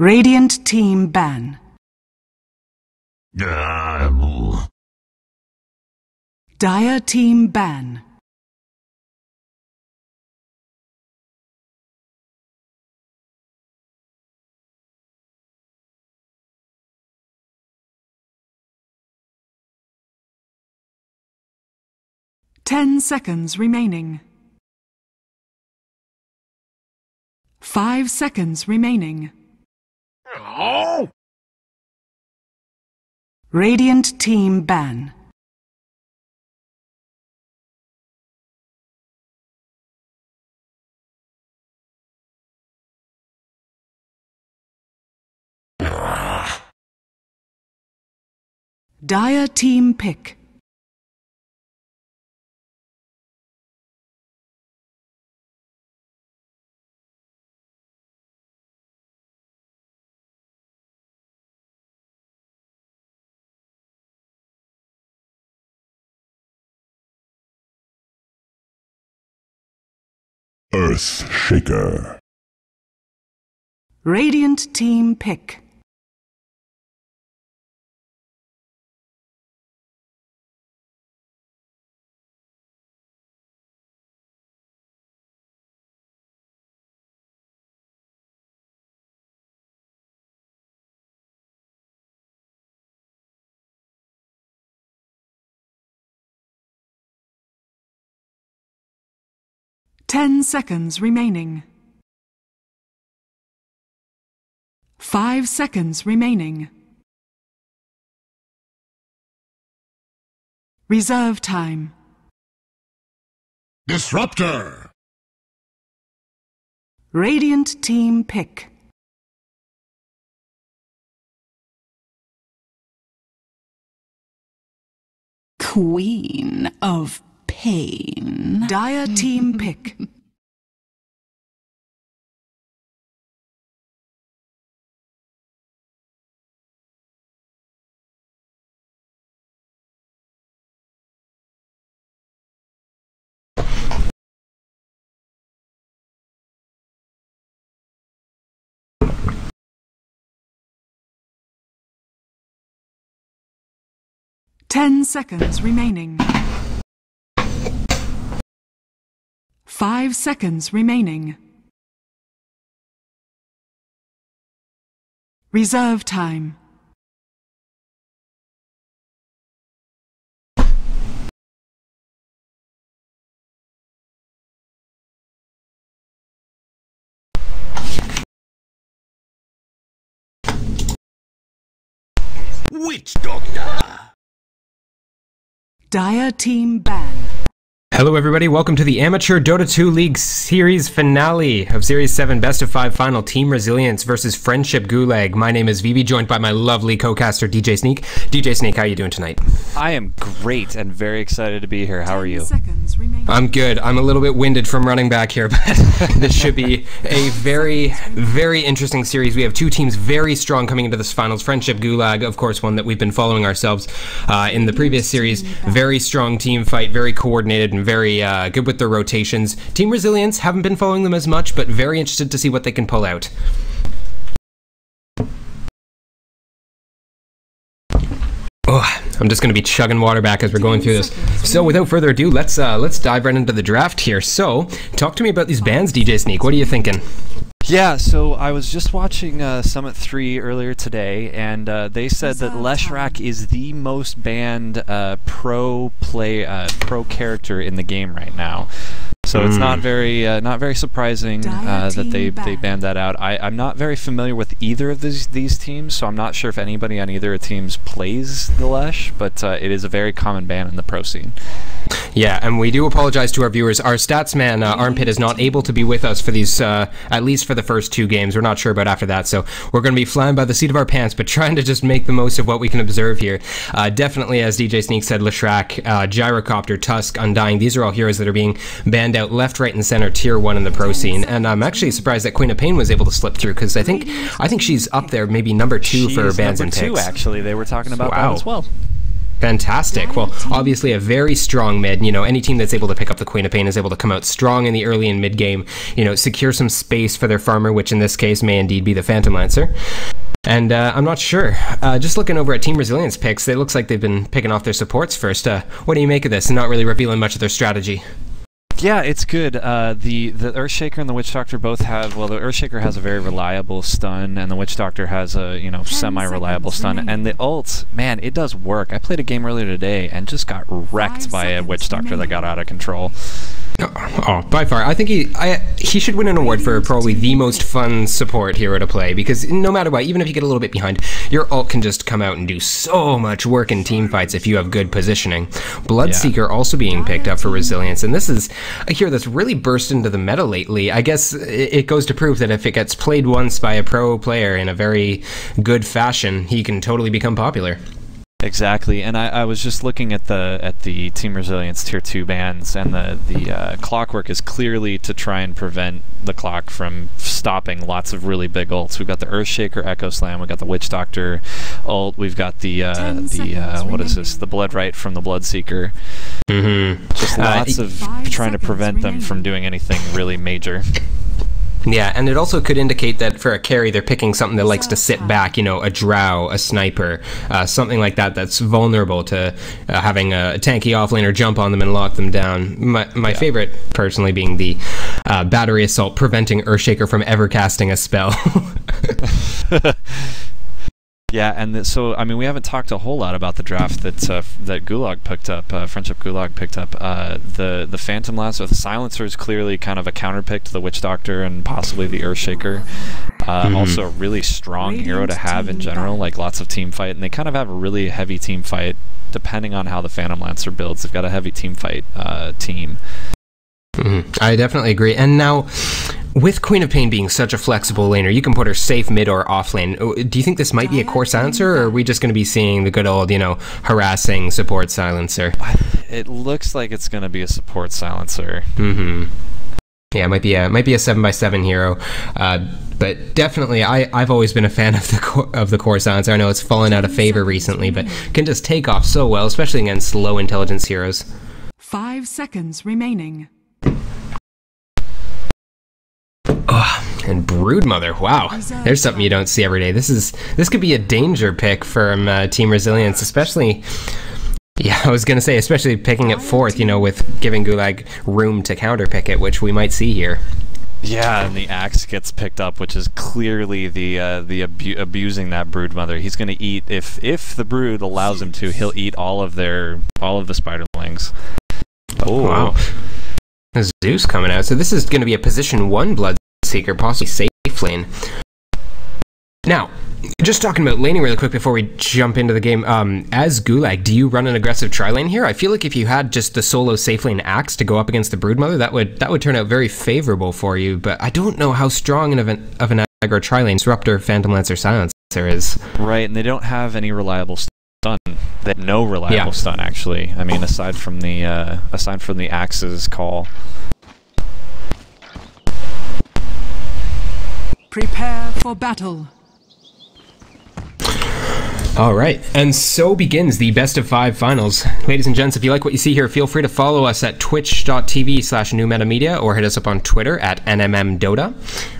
Radiant team ban. Dire team ban. Ten seconds remaining. 5 seconds remaining. Radiant team ban. Dire team pick. Earth Shaker. Radiant team pick. Ten seconds remaining. 5 seconds remaining. Reserve time. Disruptor. Radiant team pick. Queen of Pain. Dire team pick. Ten seconds remaining. 5 seconds remaining. Reserve time. Witch Doctor. Dire team ban. Hello everybody, welcome to the Amateur Dota 2 League Series finale of Series 7 Best of 5 Final Team Resilience versus Friendship Gulag. My name is Vivi, joined by my lovely co-caster DJ Sneak. DJ Sneak, how are you doing tonight? I am great and very excited to be here. How are you? I'm good. I'm a little bit winded from running back here, but this should be a very, very interesting series. We have two teams very strong coming into this finals. Friendship Gulag, of course, one that we've been following ourselves in the previous series. Very strong team fight, very coordinated, and very good with their rotations. Team Resilience, haven't been following them as much, but very interested to see what they can pull out. Oh, I'm just going to be chugging water back as we're going through this. So without further ado, let's dive right into the draft here. So, talk to me about these bans, DJ Sneak. What are you thinking? Yeah, so I was just watching Summit 3 earlier today, and they said that Leshrac is the most banned pro character in the game right now. So it's not very surprising that they banned that out. I'm not very familiar with either of these teams, so I'm not sure if anybody on either of the teams plays the Lesh, but it is a very common ban in the pro scene. Yeah, and we do apologize to our viewers. Our stats man, Armpit, is not able to be with us for these, at least for the first two games. We're not sure about after that, so we're going to be flying by the seat of our pants, but trying to just make the most of what we can observe here. Definitely, as DJ Sneak said, Leshrac, Gyrocopter, Tusk, Undying, these are all heroes that are being banned out left, right, and center, tier 1 in the pro scene, and I'm actually surprised that Queen of Pain was able to slip through, because I think she's up there, maybe number 2 for bans and picks. Number 2, actually. They were talking about that as well. Fantastic. Well, obviously a very strong mid. You know, any team that's able to pick up the Queen of Pain is able to come out strong in the early and mid game, you know, secure some space for their farmer, which in this case may indeed be the Phantom Lancer. And I'm not sure. Just looking over at Team Resilience picks, it looks like they've been picking off their supports first. What do you make of this? And not really revealing much of their strategy. Yeah, it's good. The Earthshaker and the Witch Doctor both have, well, the Earthshaker has a very reliable stun, and the Witch Doctor has a, you know, semi-reliable stun. And the ult, man, it does work. I played a game earlier today and just got wrecked by a Witch Doctor that got out of control. Oh, by far. I think he should win an award for probably the most fun support hero to play, because no matter what, even if you get a little bit behind, your ult can just come out and do so much work in team fights if you have good positioning. Bloodseeker also being picked up for Resilience, and this is a hero that's really burst into the meta lately. I guess it goes to prove that if it gets played once by a pro player in a very good fashion, he can totally become popular. Exactly, and I was just looking at the Team Resilience Tier 2 bans, and the clockwork is clearly to try and prevent the clock from stopping lots of really big ults. We've got the Earthshaker Echo Slam, we've got the Witch Doctor ult, we've got the what is this? The Bloodright from the Bloodseeker. Just lots of trying to prevent them from doing anything really major. Yeah, and it also could indicate that for a carry, they're picking something that likes to sit back, you know, a drow, a sniper, something like that that's vulnerable to having a tanky offlaner jump on them and lock them down. My favorite, personally, being the battery assault preventing Earthshaker from ever casting a spell. Yeah, and so, I mean, we haven't talked a whole lot about the draft that Gulag picked up, Friendship Gulag picked up. The Phantom Lancer, the Silencer is clearly kind of a counterpick to the Witch Doctor and possibly the Earthshaker. Also a really strong hero to have in general, like lots of team fight, and they kind of have a really heavy team fight depending on how the Phantom Lancer builds. They've got a heavy team fight team. I definitely agree. And now, with Queen of Pain being such a flexible laner, you can put her safe mid or off lane. Do you think this might be a core silencer, or are we just going to be seeing the good old, you know, harassing support silencer? It looks like it's going to be a support silencer. Yeah, it might be a 7x7 hero. But definitely, I've always been a fan of the core silencer. I know it's fallen out of favor recently, but can just take off so well, especially against low intelligence heroes. 5 seconds remaining. And Broodmother, wow, there's something you don't see every day. This could be a danger pick from Team Resilience, especially. Yeah, I was gonna say, especially picking it fourth, you know, with giving Gulag room to counterpick it, which we might see here. Yeah, and the axe gets picked up, which is clearly the abusing that Broodmother. He's gonna eat, if the Brood allows him to, he'll eat all of the spiderlings. Oh wow. There's Zeus coming out, so this is going to be a position 1 Bloodseeker, possibly safe lane. Now, just talking about laning really quick before we jump into the game, as Gulag, do you run an aggressive tri-lane here? I feel like if you had just the solo safe lane axe to go up against the Broodmother, that would turn out very favorable for you, but I don't know how strong of an aggro tri-lane Disruptor, Phantom Lancer, Silencer is. Right, and they don't have any reliable stun. They have no reliable stun, actually. I mean, aside from the axe's call. Prepare for battle. All right, and so begins the best of 5 finals. Ladies and gents, if you like what you see here, feel free to follow us at twitch.tv/newmetamedia or hit us up on Twitter at NMMDota.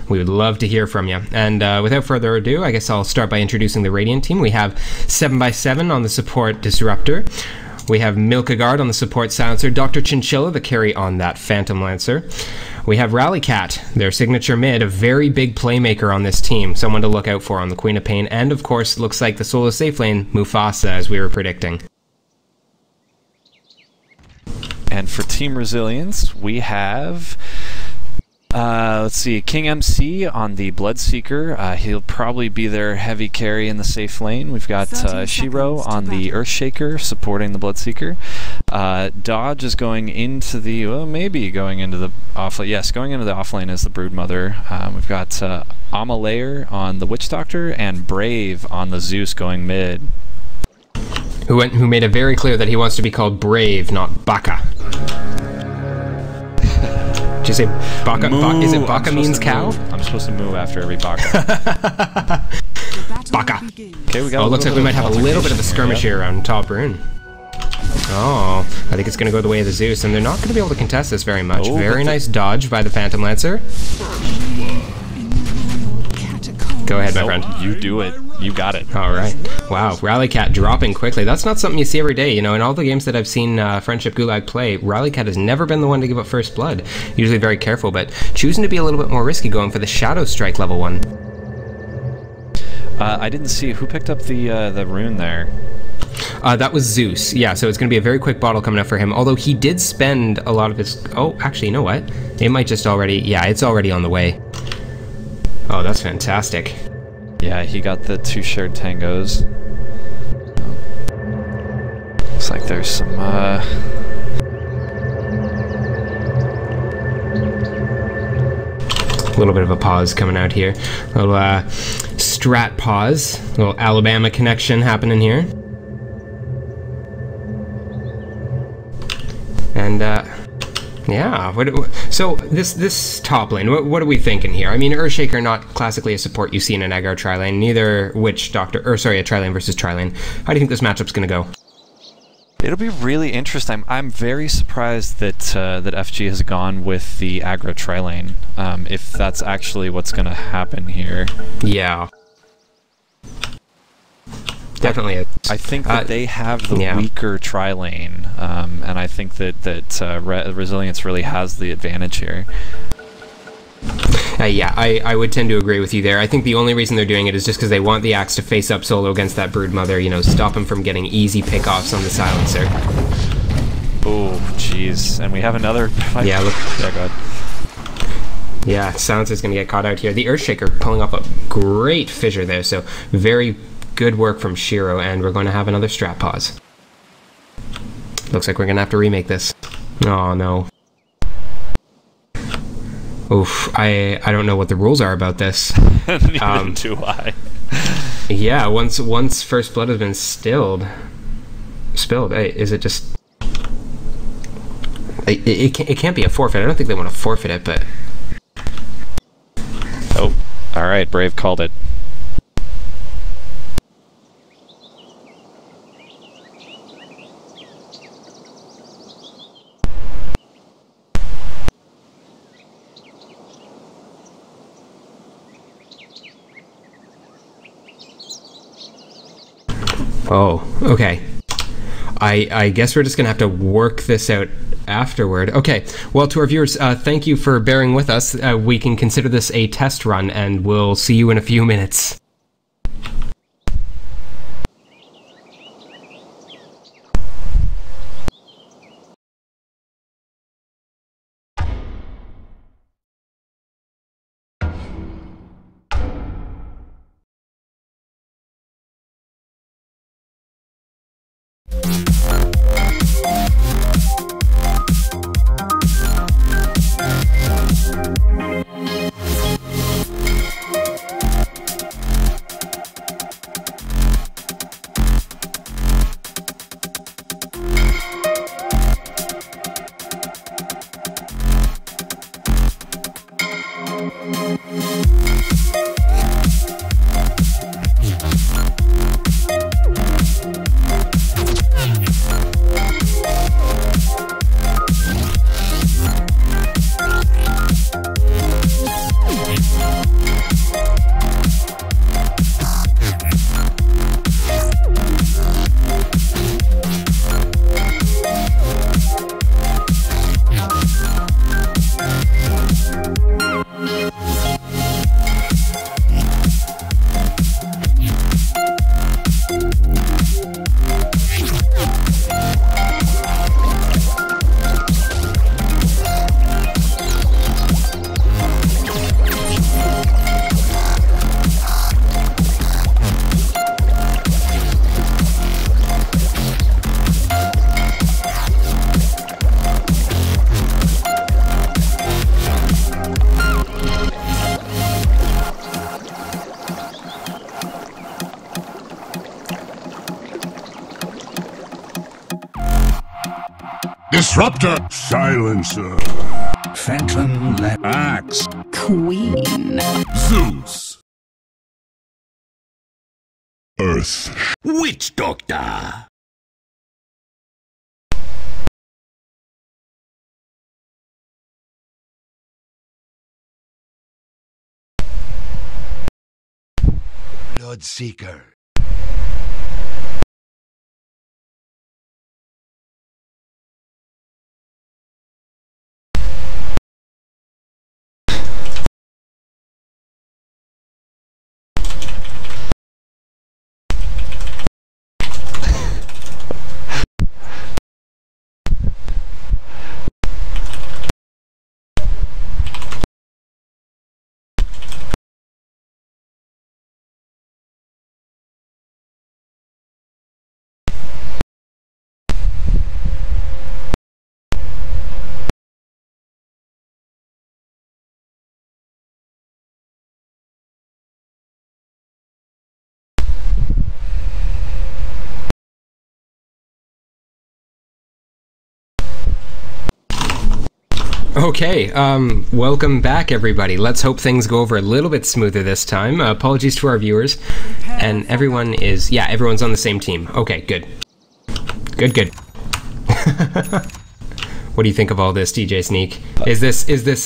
We would love to hear from you. And without further ado, I guess I'll start by introducing the Radiant team. We have 7x7 on the support Disruptor. We have Milkagard on the support Silencer, Dr. Chinchilla, the carry on that Phantom Lancer. We have Rallycat, their signature mid, a very big playmaker on this team, someone to look out for on the Queen of Pain, and of course, looks like the solo safe lane, Mufasa, as we were predicting. And for Team Resilience, we have... let's see, King MC on the Bloodseeker. He'll probably be their heavy carry in the safe lane. We've got Shiro on the Earthshaker supporting the Bloodseeker. Dodge is going into the, well, maybe going into the offlane. Yes, going into the offlane is the Broodmother. We've got Amalayer on the Witch Doctor and Brave on the Zeus going mid. Who made it very clear that he wants to be called Brave, not Baka. Did you say Baka? Is it Baka means cow? I'm supposed to move after every Baka. Baka. Okay, we got. Oh, it looks like we might have a little bit of a skirmish here around top rune. Oh, I think it's going to go the way of the Zeus, and they're not going to be able to contest this very much. Oh, Very nice dodge by the Phantom Lancer. Go ahead, my friend. You do it. You got it. All right. Wow, Rallycat dropping quickly. That's not something you see every day. You know, in all the games that I've seen Friendship Gulag play, Rallycat has never been the one to give up first blood. Usually very careful, but choosing to be a little bit more risky, going for the Shadow Strike level 1. I didn't see who picked up the rune there. That was Zeus. Yeah, so it's going to be a very quick bottle coming up for him. Although he did spend a lot of his... Oh, actually, you know what? It might just already... Yeah, it's already on the way. Oh, that's fantastic. Yeah, he got the 2 shared tangos. Looks like there's some, A little bit of a pause coming out here. A little strat pause. A little Alabama connection happening here. And, yeah, so this top lane, what are we thinking here? I mean, Earthshaker not classically a support you see in an aggro tri-lane, neither Witch Doctor, or sorry, a tri-lane versus tri-lane. How do you think this matchup's gonna go? It'll be really interesting. I'm very surprised that that FG has gone with the aggro tri-lane, if that's actually what's gonna happen here. Yeah. Definitely. I think that they have the weaker tri-lane, and I think that Resilience really has the advantage here. Yeah, I would tend to agree with you there. I think the only reason they're doing it is just because they want the Axe to face up solo against that Broodmother, you know, stop him from getting easy pickoffs on the Silencer. Oh, jeez. And we have another... Yeah, look. Yeah, go ahead. Yeah, Silencer's going to get caught out here. The Earthshaker pulling off a great fissure there, so very good work from Shiro, and we're going to have another strat pause. Looks like we're going to have to remake this. Oh, no. Oof, I don't know what the rules are about this. Neither do I. Yeah, once first blood has been spilled, hey, is it just... It can't be a forfeit. I don't think they want to forfeit it, but... Oh, alright, Brave called it. Oh, okay. I guess we're just gonna have to work this out afterward. Okay, well, to our viewers, thank you for bearing with us. We can consider this a test run, and we'll see you in a few minutes. Disruptor. Silencer. Phantom Axe. Queen. Zeus. Earth. Witch Doctor. Bloodseeker. Okay, welcome back, everybody. Let's hope things go over a little bit smoother this time. Apologies to our viewers. And everyone is... Yeah, everyone's on the same team. Okay, good. Good. What do you think of all this, DJ Sneak? Is this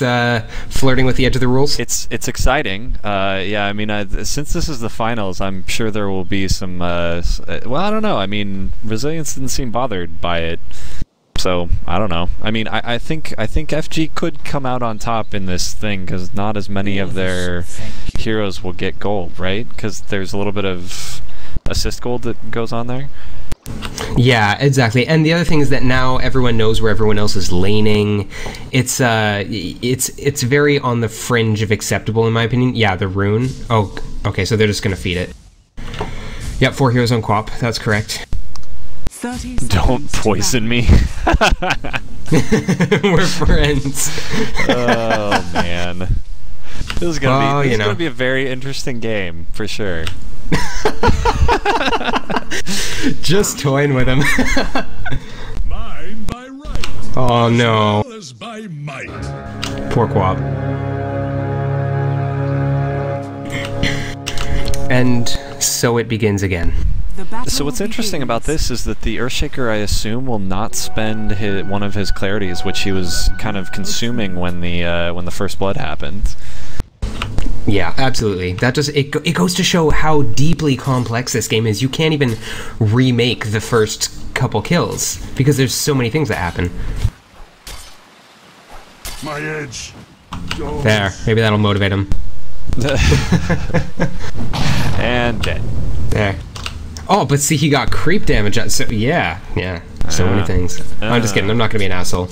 flirting with the edge of the rules? It's exciting. Yeah, I mean, since this is the finals, I'm sure there will be some... well, I don't know. I mean, Resilience didn't seem bothered by it. So, I don't know. I mean, I think FG could come out on top in this thing, because not as many of their heroes will get gold, right? Because there's a little bit of assist gold that goes on there. Yeah, exactly. And the other thing is that now everyone knows where everyone else is laning. It's very on the fringe of acceptable, in my opinion. Yeah, the rune. Oh, okay, so they're just going to feed it. Yep, 4 heroes on Quap. That's correct. Don't poison me. We're friends. Oh man, this is gonna be a very interesting game for sure. Just toying with him. Mine by right. Oh no. As well as by might. Poor Quap. And so it begins again. So what's interesting about this is that the Earthshaker, I assume, will not spend one of his clarities, which he was kind of consuming when the first blood happened. Yeah, absolutely. That just it goes to show how deeply complex this game is. You can't even remake the first couple kills because there's so many things that happen. My edge. There, maybe that'll motivate him. And dead. There. Oh, but see, he got creep damage. So yeah. So many things. I'm just kidding. I'm not gonna be an asshole.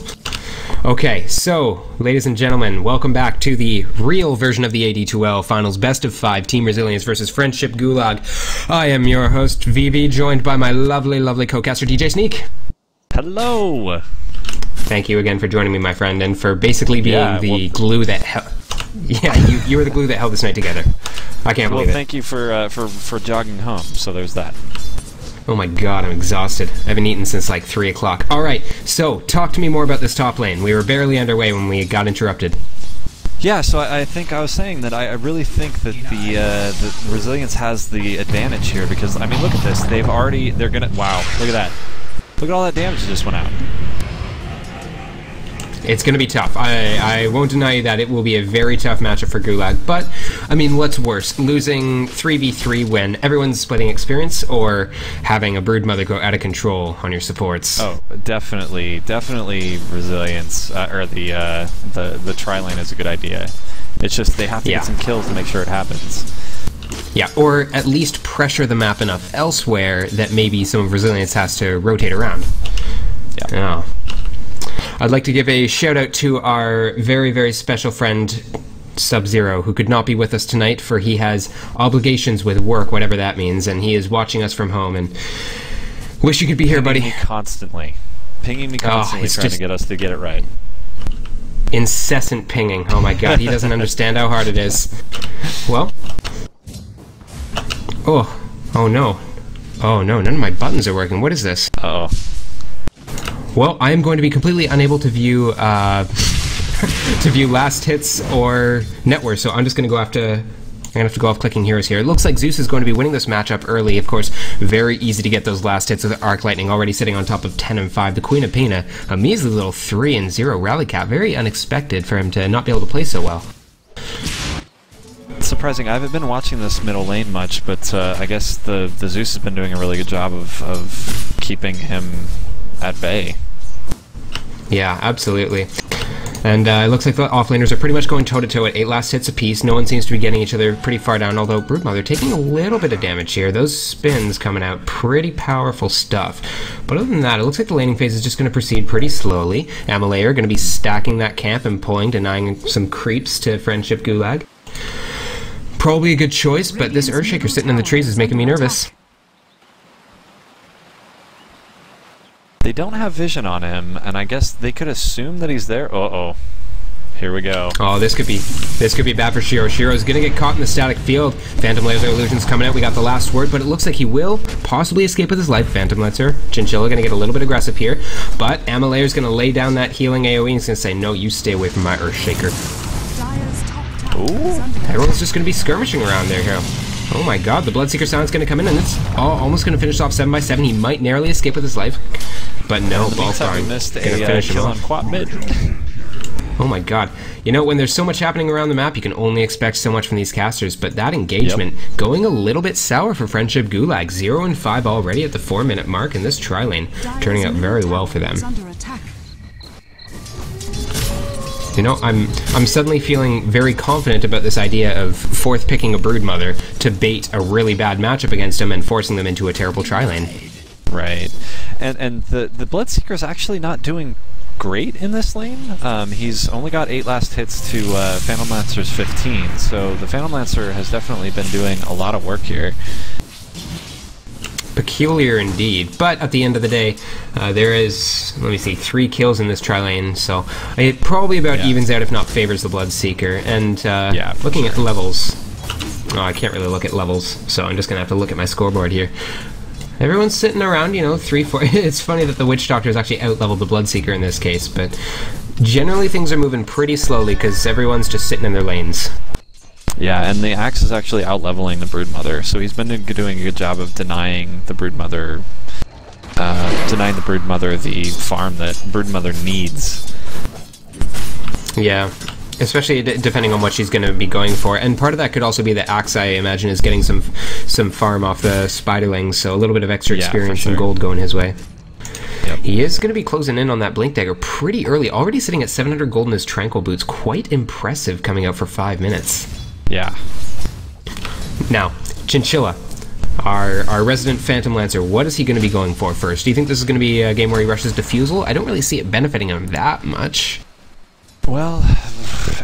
Okay, so, ladies and gentlemen, welcome back to the real version of the AD2L Finals Best of 5 Team Resilience versus Friendship Gulag. I am your host, VV, joined by my lovely co-caster, DJ Sneak. Hello! Thank you again for joining me, my friend, and for basically being the glue that held... Yeah, you were the glue that held this night together. I can't believe it. Well, thank you for jogging home, so there's that. Oh my god, I'm exhausted. I haven't eaten since like 3 o'clock. Alright, so, talk to me more about this top lane. We were barely underway when we got interrupted. Yeah, so I think I was saying that I really think that the Resilience has the advantage here, because, I mean, look at this. They're gonna... Wow, look at that. Look at all that damage that just went out. It's going to be tough. I won't deny you that it will be a very tough matchup for Gulag, but, I mean, what's worse? Losing 3v3 when everyone's splitting experience, or having a Broodmother go out of control on your supports? Oh, definitely Resilience, or the tri-lane is a good idea. It's just they have to get some kills to make sure it happens. Yeah, or at least pressure the map enough elsewhere that maybe some of Resilience has to rotate around. Yeah. Oh. I'd like to give a shout out to our very special friend Sub-Zero, who could not be with us tonight, for he has obligations with work, whatever that means, and he is watching us from home, and wish you could be here, buddy. Pinging me constantly, trying to get us to get it right. Incessant pinging. Oh my god, he doesn't understand how hard it is. Well. Oh no. Oh no, none of my buttons are working. What is this? Uh-oh. Well, I am going to be completely unable to view to view last hits or network, so I'm just going to go I'm going to have to go off clicking heroes here. It looks like Zeus is going to be winning this matchup early. Of course, very easy to get those last hits with Arc Lightning, already sitting on top of 10 and 5. The Queen of Pena, a measly little 3 and 0 rally cap. Very unexpected for him to not be able to play so well. surprising. I haven't been watching this middle lane much, but I guess the Zeus has been doing a really good job of keeping him at bay. Yeah, absolutely. And it looks like the offlaners are pretty much going toe-to-toe at 8 last hits apiece. No one seems to be getting each other pretty far down, although Broodmother taking a little bit of damage here. Those spins coming out, pretty powerful stuff. But other than that, it looks like the laning phase is just going to proceed pretty slowly. Amalaya are going to be stacking that camp and pulling, denying some creeps to Friendship Gulag. Probably a good choice, but this Earthshaker sitting in the trees is making me nervous. They don't have vision on him, and I guess they could assume that he's there. Uh-oh. Here we go. Oh, this could be bad for Shiro. Shiro's gonna get caught in the static field. Phantom Laser Illusion's coming out. We got the last word, but it looks like he will possibly escape with his life. Phantom Lancer. Chinchilla gonna get a little bit aggressive here, but Amalaya's gonna lay down that healing AoE and he's gonna say, no, you stay away from my Earthshaker. Ooh. Everyone's just gonna be skirmishing around there here. Oh my god, the Bloodseeker Sound's gonna come in, and it's almost gonna finish off 7x7. He might narrowly escape with his life, but no, Balthar missed a kill on Quat mid. Oh my god. You know, when there's so much happening around the map, you can only expect so much from these casters, but that engagement going a little bit sour for Friendship Gulag. 0 and 5 already at the 4-minute mark, and this tri-lane turning out very well for them. You know, I'm suddenly feeling very confident about this idea of fourth picking a Broodmother to bait a really bad matchup against them and forcing them into a terrible tri-lane. Right. And the Bloodseeker's actually not doing great in this lane. He's only got 8 last hits to Phantom Lancer's 15, so the Phantom Lancer has definitely been doing a lot of work here. Peculiar indeed, but at the end of the day, there is, let me see, 3 kills in this tri-lane, so it probably about evens out, if not favors the Bloodseeker. And looking at levels, I can't really look at levels, so I'm just gonna have to look at my scoreboard here. Everyone's sitting around, you know, 3-4. It's funny that the Witch Doctor has actually out-leveled the Bloodseeker in this case, but generally things are moving pretty slowly because everyone's just sitting in their lanes. Yeah, and the Axe is actually out-leveling the Broodmother, so he's been doing a good job of denying the Broodmother the farm that Broodmother needs. Yeah. Especially depending on what she's going to be going for, and part of that could also be that Axe, I imagine, is getting some farm off the Spiderlings, so a little bit of extra experience and gold going his way. Yep. He is going to be closing in on that Blink Dagger pretty early, already sitting at 700 gold in his Tranquil Boots. Quite impressive coming out for 5 minutes. Yeah. Now, Chinchilla, our resident Phantom Lancer, what is he going to be going for first? Do you think this is going to be a game where he rushes Diffusal? I don't really see it benefiting him that much. Well,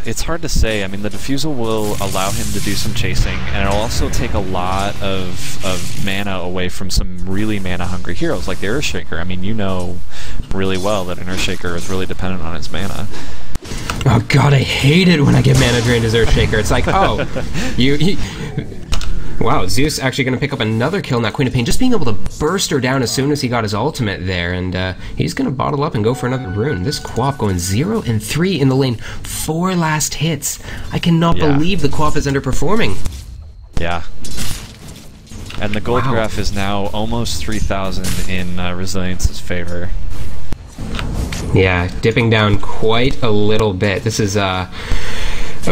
it's hard to say. I mean, the Diffusal will allow him to do some chasing, and it'll also take a lot of mana away from some really mana-hungry heroes, like the Earthshaker. I mean, you know really well that an Earthshaker is really dependent on its mana. Oh god, I hate it when I get mana drained as Earthshaker. It's like, oh, wow, Zeus actually going to pick up another kill on that Queen of Pain, just being able to burst her down as soon as he got his ultimate there, and he's going to bottle up and go for another rune. This Quap going 0 and 3 in the lane, 4 last hits. I cannot believe the Quap is underperforming. Yeah. And the gold graph is now almost 3,000 in Resilience's favor. Yeah, dipping down quite a little bit. This is a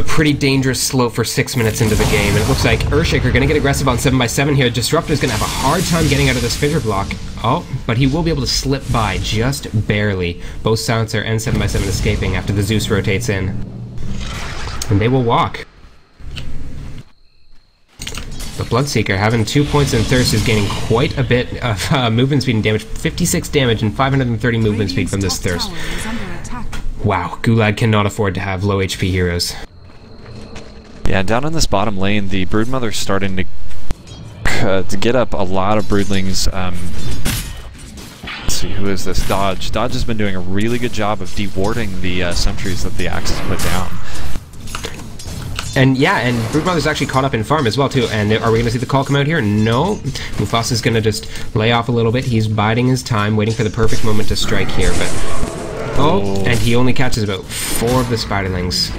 pretty dangerous slope for 6 minutes into the game, and it looks like Earthshaker going to get aggressive on 7x7 here. Disruptor's going to have a hard time getting out of this fissure block. Oh, but he will be able to slip by just barely. Both Silencer and 7x7 escaping after the Zeus rotates in. And they will walk. The Bloodseeker, having 2 points in Thirst, is gaining quite a bit of movement speed and damage. 56 damage and 530 movement speed from this Thirst. Wow, Gulag cannot afford to have low HP heroes. Yeah, down in this bottom lane, the Broodmother's starting to get up a lot of Broodlings. Let's see, who is this? Dodge. Dodge has been doing a really good job of dewarding the sentries that the Axe has put down. And yeah, and Broodmother's actually caught up in farm as well too. And are we going to see the call come out here? No. Mufasa's going to just lay off a little bit. He's biding his time, waiting for the perfect moment to strike here. But and he only catches about 4 of the Spiderlings.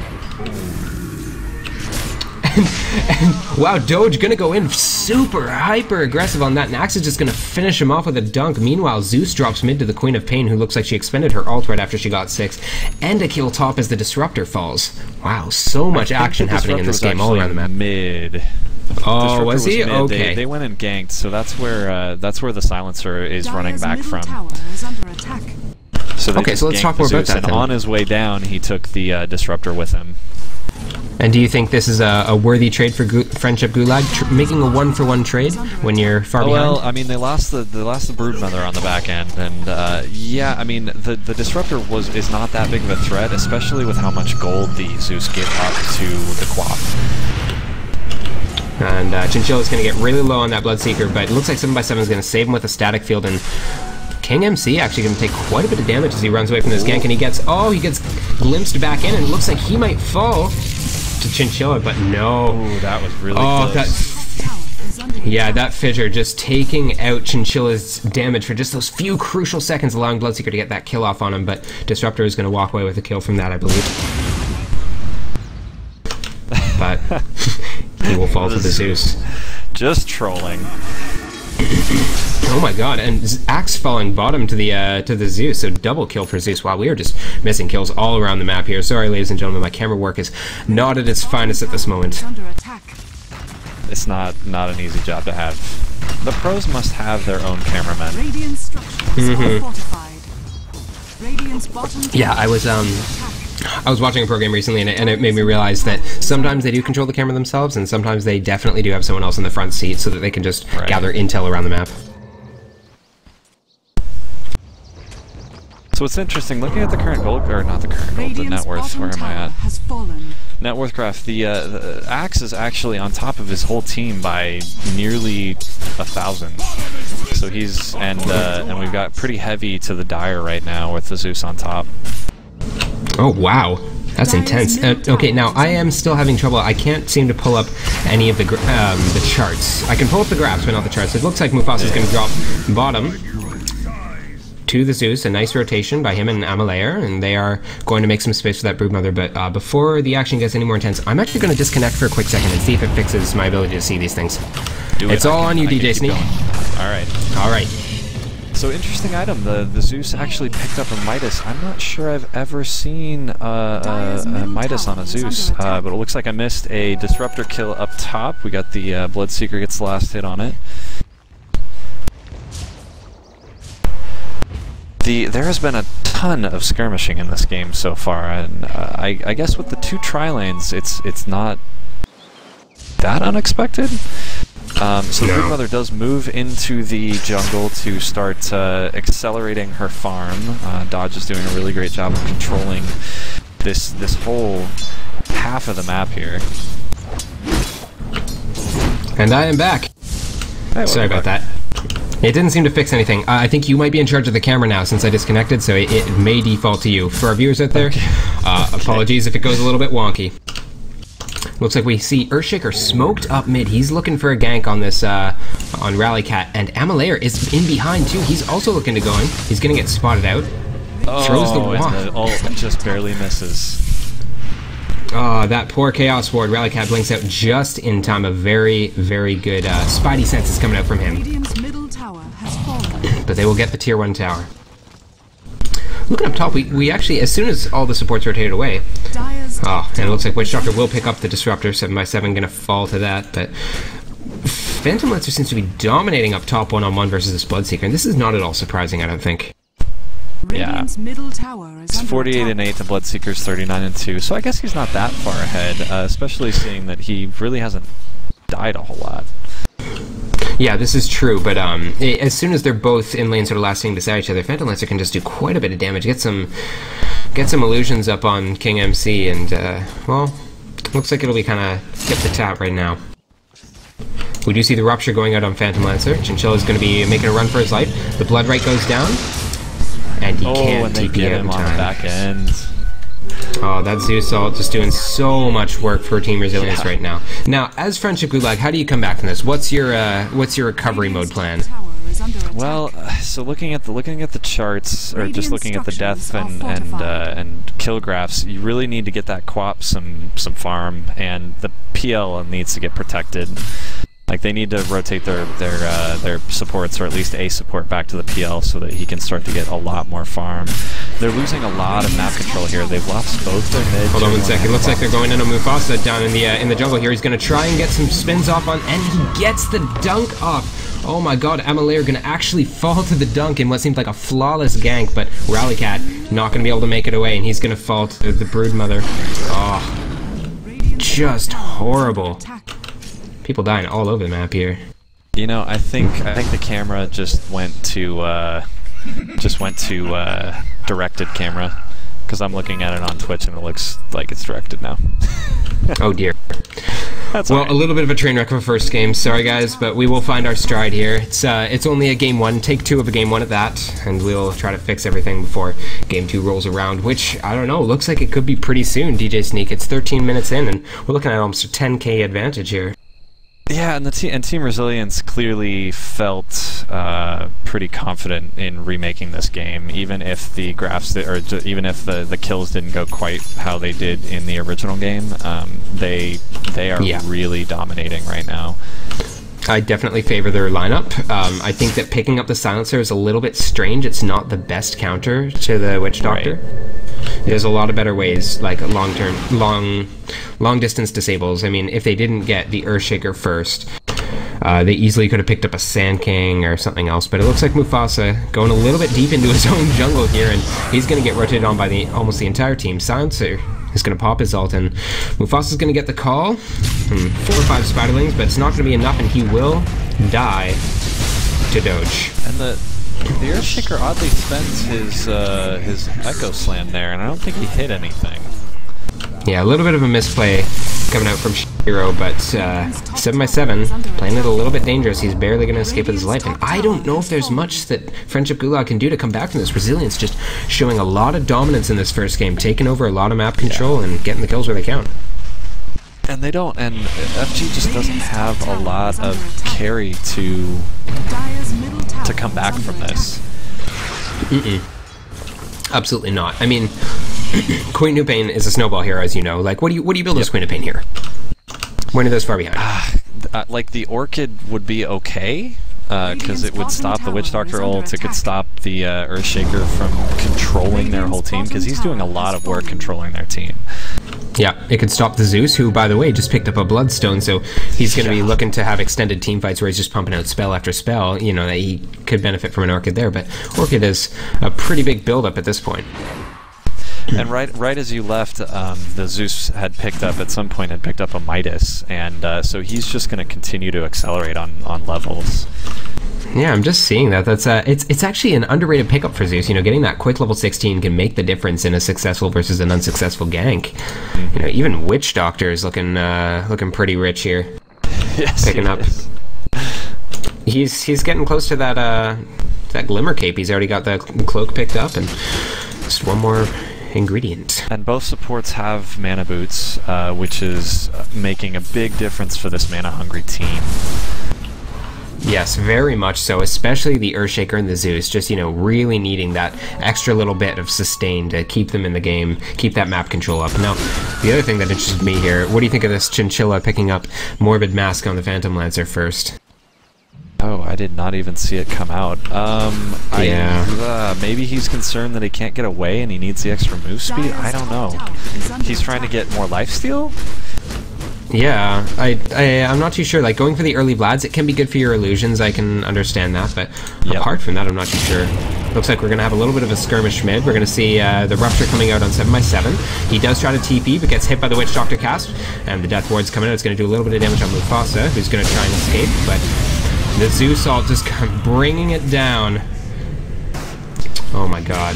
and wow, Doge gonna go in super hyper aggressive on that, and Axe is just gonna finish him off with a dunk. Meanwhile, Zeus drops mid to the Queen of Pain, who looks like she expended her ult right after she got 6, and a kill top as the Disruptor falls. Wow, so much action happening in this game all around the map. Mid. Oh, was he? Mid. Okay. They went and ganked, so that's where the silencer is running back from. So okay, so let's talk more about that. And on his way down, he took the Disruptor with him. And do you think this is a worthy trade for Friendship Gulag, making a 1-for-1 trade when you're far behind? Well, I mean, they lost the Broodmother on the back end, and yeah, I mean, the Disruptor is not that big of a threat, especially with how much gold the Zeus gave up to the Quap. And Chinchilla's going to get really low on that Bloodseeker, but it looks like 7x7 is going to save him with a static field, and King MC actually going to take quite a bit of damage as he runs away from this gank, and he gets glimpsed back in, and it looks like he might fall to Chinchilla, but no. Ooh, that was really close. Yeah, that fissure just taking out Chinchilla's damage for just those few crucial seconds, allowing Bloodseeker to get that kill off on him, but Disruptor is going to walk away with a kill from that, I believe. But he will fall to the Zeus. Just trolling. Oh my god, and Axe falling bottom to the Zeus, so double kill for Zeus. Wow, we are just missing kills all around the map here. Sorry, ladies and gentlemen, my camera work is not at its finest at this moment. It's not an easy job to have. The pros must have their own cameramen. Yeah, I was watching a program recently, and it made me realize that sometimes they do control the camera themselves, and sometimes they definitely do have someone else in the front seat so that they can just gather intel around the map. So it's interesting, looking at the current gold, or not the current gold, the net worth, where am I at? Net worth graph, the Axe is actually on top of his whole team by nearly 1,000. So he's, and we've got pretty heavy to the Dire right now with the Zeus on top. Oh wow, that's intense. Okay, now I am still having trouble. I can't seem to pull up any of the charts. I can pull up the graphs, but not the charts. It looks like Mufasa's going to drop bottom to the Zeus. A nice rotation by him and Amalayer, and they are going to make some space for that Broodmother. But before the action gets any more intense, I'm actually going to disconnect for a quick second and see if it fixes my ability to see these things. It's all on you, DJ Sneak. All right. So interesting item, the Zeus actually picked up a Midas. I'm not sure I've ever seen a Midas on a Zeus, but it looks like I missed a Disruptor kill up top. We got the Bloodseeker gets the last hit on it. There has been a ton of skirmishing in this game so far, and I guess with the 2 tri-lanes, it's not that unexpected. So the Broodmother does move into the jungle to start accelerating her farm. Dodge is doing a really great job of controlling this whole half of the map here. And I am back. Hey, sorry about that. It didn't seem to fix anything. I think you might be in charge of the camera now since I disconnected, so it may default to you. For our viewers out there, apologies if it goes a little bit wonky. Looks like we see Earthshaker smoked up mid. He's looking for a gank on this on Rallycat, and Amalayer is in behind too. He's also looking to go in. He's gonna get spotted out. Throws the waft. And the ult just barely misses. Oh, that poor Chaos Ward. Rallycat blinks out just in time. A very, very good Spidey sense is coming out from him. But they will get the tier 1 tower. Looking up top, we actually, as soon as all the supports rotated away, and it looks like Witch Doctor will pick up the Disruptor. 7x7 gonna fall to that, but Phantom Lancer seems to be dominating up top one-on-one versus this Bloodseeker, and this is not at all surprising, I don't think. Yeah, it's 48-8 to Bloodseeker's 39-2, so I guess he's not that far ahead, especially seeing that he really hasn't died a whole lot. Yeah, this is true, but as soon as they're both in lane sort of last seeing beside each other, Phantom Lancer can just do quite a bit of damage, get some illusions up on King MC, and, well, looks like it'll be kind of tip to tap right now. We do see the Rupture going out on Phantom Lancer. Chinchilla's going to be making a run for his life. The Blood Right goes down, and he can't TP out in time. On the back end. Oh, that Zeus ult just doing so much work for Team Resilience right now. Now, as Friendship Gulag, how do you come back from this? What's your recovery mode plan? Well, so looking at the charts, or just looking at the death and kill graphs, you really need to get that QoP some farm, and the PL needs to get protected. Like, they need to rotate their supports, or at least a support, back to the PL so that he can start to get a lot more farm. They're losing a lot of map control here. They've lost both their mid. Hold on 1 second. Looks like they're going into Mufasa down in the jungle here. He's going to try and get some spins off on, and he gets the dunk off. Oh my god, Amalea are going to actually fall to the dunk in what seemed like a flawless gank, but Rallycat not going to be able to make it away, and he's going to fall to the Broodmother. Oh, just horrible. People dying all over the map here. You know, I think the camera just went to directed camera, because I'm looking at it on Twitch and it looks like it's directed now. Oh dear. That's well, right. A little bit of a train wreck of a first game. Sorry guys, but we will find our stride here. It's only a game 1, take 2 of a game 1 at that, and we'll try to fix everything before game 2 rolls around, which, I don't know, looks like it could be pretty soon, DJ Sneak. It's 13 minutes in, and we're looking at almost a 10k advantage here. Yeah, and Team Resilience clearly felt pretty confident in remaking this game, even if the graphs, even if the kills didn't go quite how they did in the original game. They are really dominating right now. I definitely favor their lineup. I think that picking up the Silencer is a little bit strange. It's not the best counter to the Witch Doctor. Right. There's a lot of better ways, like long distance disables. I mean, if they didn't get the Earthshaker first, they easily could have picked up a Sand King or something else, but it looks like Mufasa going a little bit deep into his own jungle here, and he's going to get rotated on by almost the entire team. Silencer is going to pop his ult, and Mufasa's going to get the call. 4 or 5 Spiderlings, but it's not going to be enough, and he will die to Doge. And the Earthshaker oddly spends his Echo Slam there, and I don't think he hit anything. Yeah, a little bit of a misplay coming out from Shiro, but 7x7, playing it a little bit dangerous. He's barely going to escape with his life, and I don't know if there's much that Friendship Gulag can do to come back from this. Resilience just showing a lot of dominance in this first game, taking over a lot of map control and getting the kills where they count. And they don't, and FG just doesn't have a lot of carry to come back from this. Absolutely not. I mean, Queen New Pain is a snowball hero, as you know. Like, what do you build as Queen of Pain here? When are those far behind? Like, the Orchid would be okay, because it would stop the Witch Doctor ult, it could stop the Earthshaker from controlling their whole team, because he's doing a lot of work controlling their team. Yeah, it could stop the Zeus, who, by the way, just picked up a Bloodstone, so he's going to be looking to have extended team fights where he's just pumping out spell after spell. You know, that he could benefit from an Orchid there, but Orchid is a pretty big build-up at this point. And right as you left, the Zeus had picked up, at some point, a Midas, and so he's just going to continue to accelerate on levels. Yeah, I'm just seeing that. That's it's actually an underrated pickup for Zeus. You know, getting that quick level 16 can make the difference in a successful versus an unsuccessful gank. You know, even Witch Doctor is looking pretty rich here. Yes, picking up. He's getting close to that Glimmer Cape. He's already got the cloak picked up, and just one more ingredient. And both supports have mana boots, which is making a big difference for this mana-hungry team. Yes, very much so, especially the Earthshaker and the Zeus, just, you know, really needing that extra little bit of sustain to keep them in the game, keep that map control up. Now, the other thing that interested me here, what do you think of this Chinchilla picking up Morbid Mask on the Phantom Lancer first? Oh, I did not even see it come out. Maybe he's concerned that he can't get away and he needs the extra move speed? I don't know. He's trying to get more lifesteal? Yeah, I'm not too sure. Like, going for the early Vlads, it can be good for your illusions, I can understand that, but apart from that, I'm not too sure. Looks like we're going to have a little bit of a skirmish mid. We're going to see the Rupture coming out on 7x7. He does try to TP, but gets hit by the Witch Doctor cast, and the Death Ward's coming out. It's going to do a little bit of damage on Mufasa, who's going to try and escape, but the Zeus ult just bringing it down. Oh my god.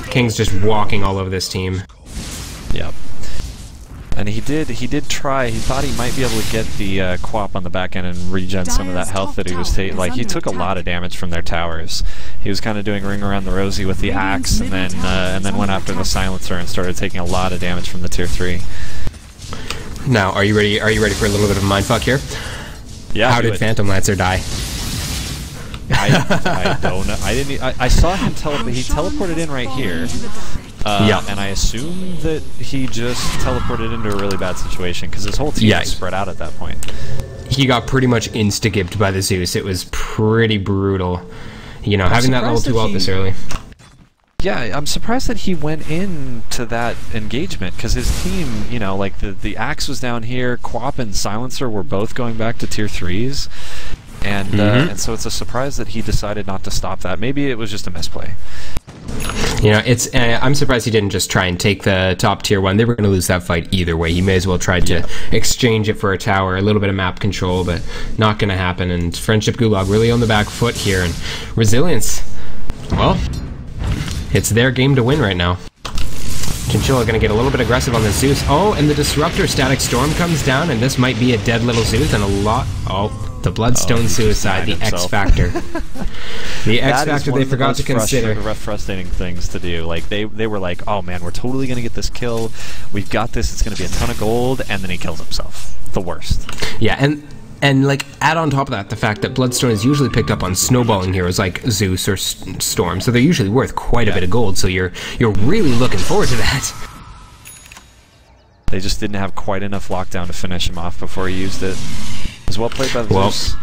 King's just walking all over this team. Yep. And he did try. He thought he might be able to get the QoP on the back end and regen some of that health that he was taking. Like, he took a lot of damage from their towers. He was kind of doing Ring Around the Rosie with the axe, and then went after the Silencer and started taking a lot of damage from the tier 3. Now, are you ready? Are you ready for a little bit of a mindfuck here? Yeah. How did Phantom Lancer die? I don't know. I saw him teleport. He teleported in right here. And I assume that he just teleported into a really bad situation because his whole team was spread out at that point. He got pretty much insta-gipped by the Zeus. It was pretty brutal. You know, having that level 2 ult this early. Yeah, I'm surprised that he went into that engagement because his team, you know, like the Axe was down here, Quap and Silencer were both going back to tier 3s. And so it's a surprise that he decided not to stop that. Maybe it was just a misplay. You know, it's. I'm surprised he didn't just try and take the top tier 1. They were going to lose that fight either way. He may as well try to exchange it for a tower, a little bit of map control, but not going to happen. And Friendship Gulag really on the back foot here, and Resilience. Well, it's their game to win right now. Chinchilla going to get a little bit aggressive on the Zeus. Oh, and the Disruptor Static Storm comes down, and this might be a dead little Zeus and a lot. Oh. The Bloodstone Suicide, the X Factor. The X Factor they forgot to consider. Frustrating things to do. Like they were like, oh man, we're totally gonna get this kill. We've got this. It's gonna be a ton of gold, and then he kills himself. The worst. Yeah, and like add on top of that the fact that Bloodstone is usually picked up on snowballing heroes like Zeus or Storm, so they're usually worth quite a bit of gold. So you're really looking forward to that. They just didn't have quite enough lockdown to finish him off before he used it. It was well played by the Zeus.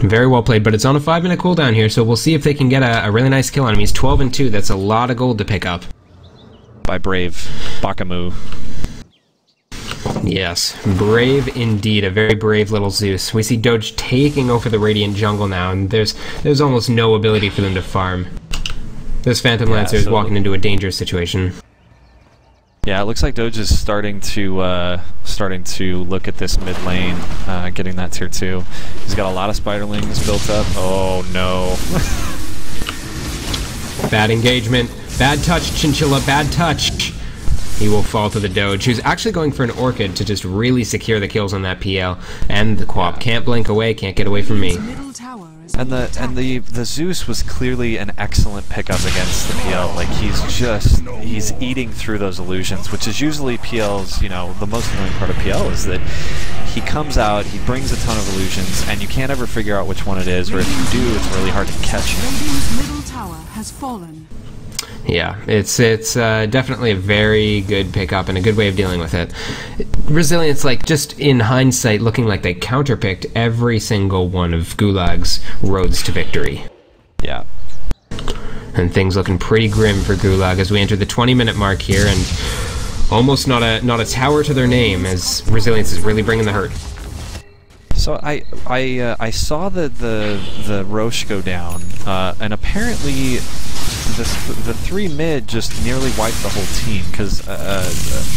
Very well played, but it's on a 5-minute cooldown here, so we'll see if they can get a really nice kill on him. He's 12 and 2. That's a lot of gold to pick up. By Brave Bakamu. Yes, brave indeed. A very brave little Zeus. We see Doge taking over the Radiant jungle now, and there's almost no ability for them to farm. This Phantom Lancer is walking into a dangerous situation. Yeah, it looks like Doge is starting to look at this mid lane, getting that tier 2. He's got a lot of spiderlings built up. Oh no! Bad engagement, bad touch, Chinchilla, bad touch. He will fall to the Doge, who's actually going for an Orchid to just really secure the kills on that PL. And the Quap can't blink away, can't get away from me. And the Zeus was clearly an excellent pickup against the PL. Like he's eating through those illusions, which is usually PL's, you know, the most annoying part of PL is that he comes out, he brings a ton of illusions, and you can't ever figure out which one it is, or if you do, it's really hard to catch him. Radiant's middle tower has fallen. Yeah, it's definitely a very good pickup and a good way of dealing with it. Resilience, like, just in hindsight, looking like they counterpicked every single one of Gulag's roads to victory. Yeah. And things looking pretty grim for Gulag as we enter the 20-minute mark here, and almost not a tower to their name as Resilience is really bringing the hurt. So I saw the Roche go down, and apparently the 3 mid just nearly wiped the whole team because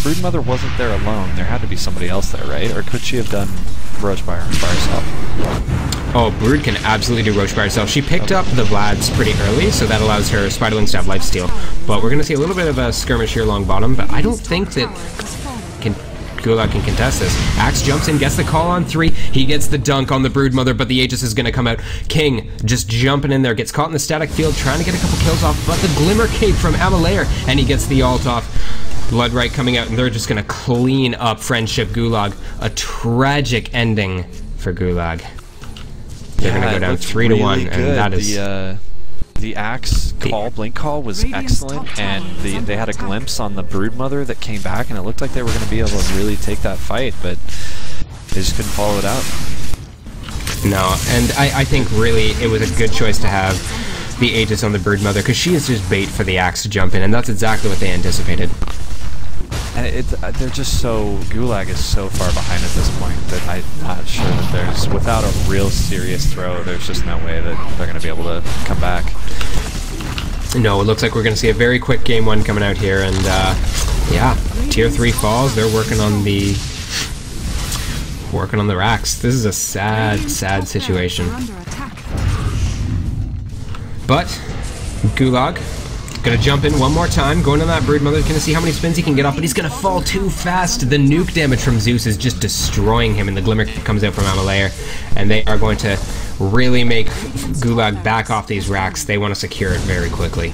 Broodmother wasn't there alone. There had to be somebody else there, right? Or could she have done Roche by herself? Oh, Brood can absolutely do Roche by herself. She picked up the Vlads pretty early, so that allows her Spiderlings to have lifesteal. But we're going to see a little bit of a skirmish here along bottom, but I don't think that Gulag can contest this. Axe jumps in, gets the call on 3. He gets the dunk on the Broodmother, but the Aegis is going to come out. King just jumping in there, gets caught in the static field, trying to get a couple kills off, but the Glimmer Cape from Amalair, and he gets the ult off. Bloodright coming out, and they're just going to clean up Friendship Gulag. A tragic ending for Gulag. They're going to go down 3-1, and that is... The Axe call, blink call, was excellent, and they had a glimpse on the Broodmother that came back, and it looked like they were going to be able to really take that fight, but they just couldn't follow it out. No, and I think really it was a good choice to have the Aegis on the Broodmother, because she is just bait for the Axe to jump in, and that's exactly what they anticipated. And they're just so... Gulag is so far behind at this point that I'm not sure that there's... Without a real serious throw, there's just no way that they're going to be able to come back. No, it looks like we're going to see a very quick game 1 coming out here, and yeah, tier 3 falls. They're working on the racks. This is a sad, sad situation. But Gulag gonna jump in one more time, going on that Broodmother, gonna see how many spins he can get off, but he's gonna fall too fast. The nuke damage from Zeus is just destroying him, and the Glimmer comes out from Amalair, and they are going to really make Gulag back off these racks. They want to secure it very quickly.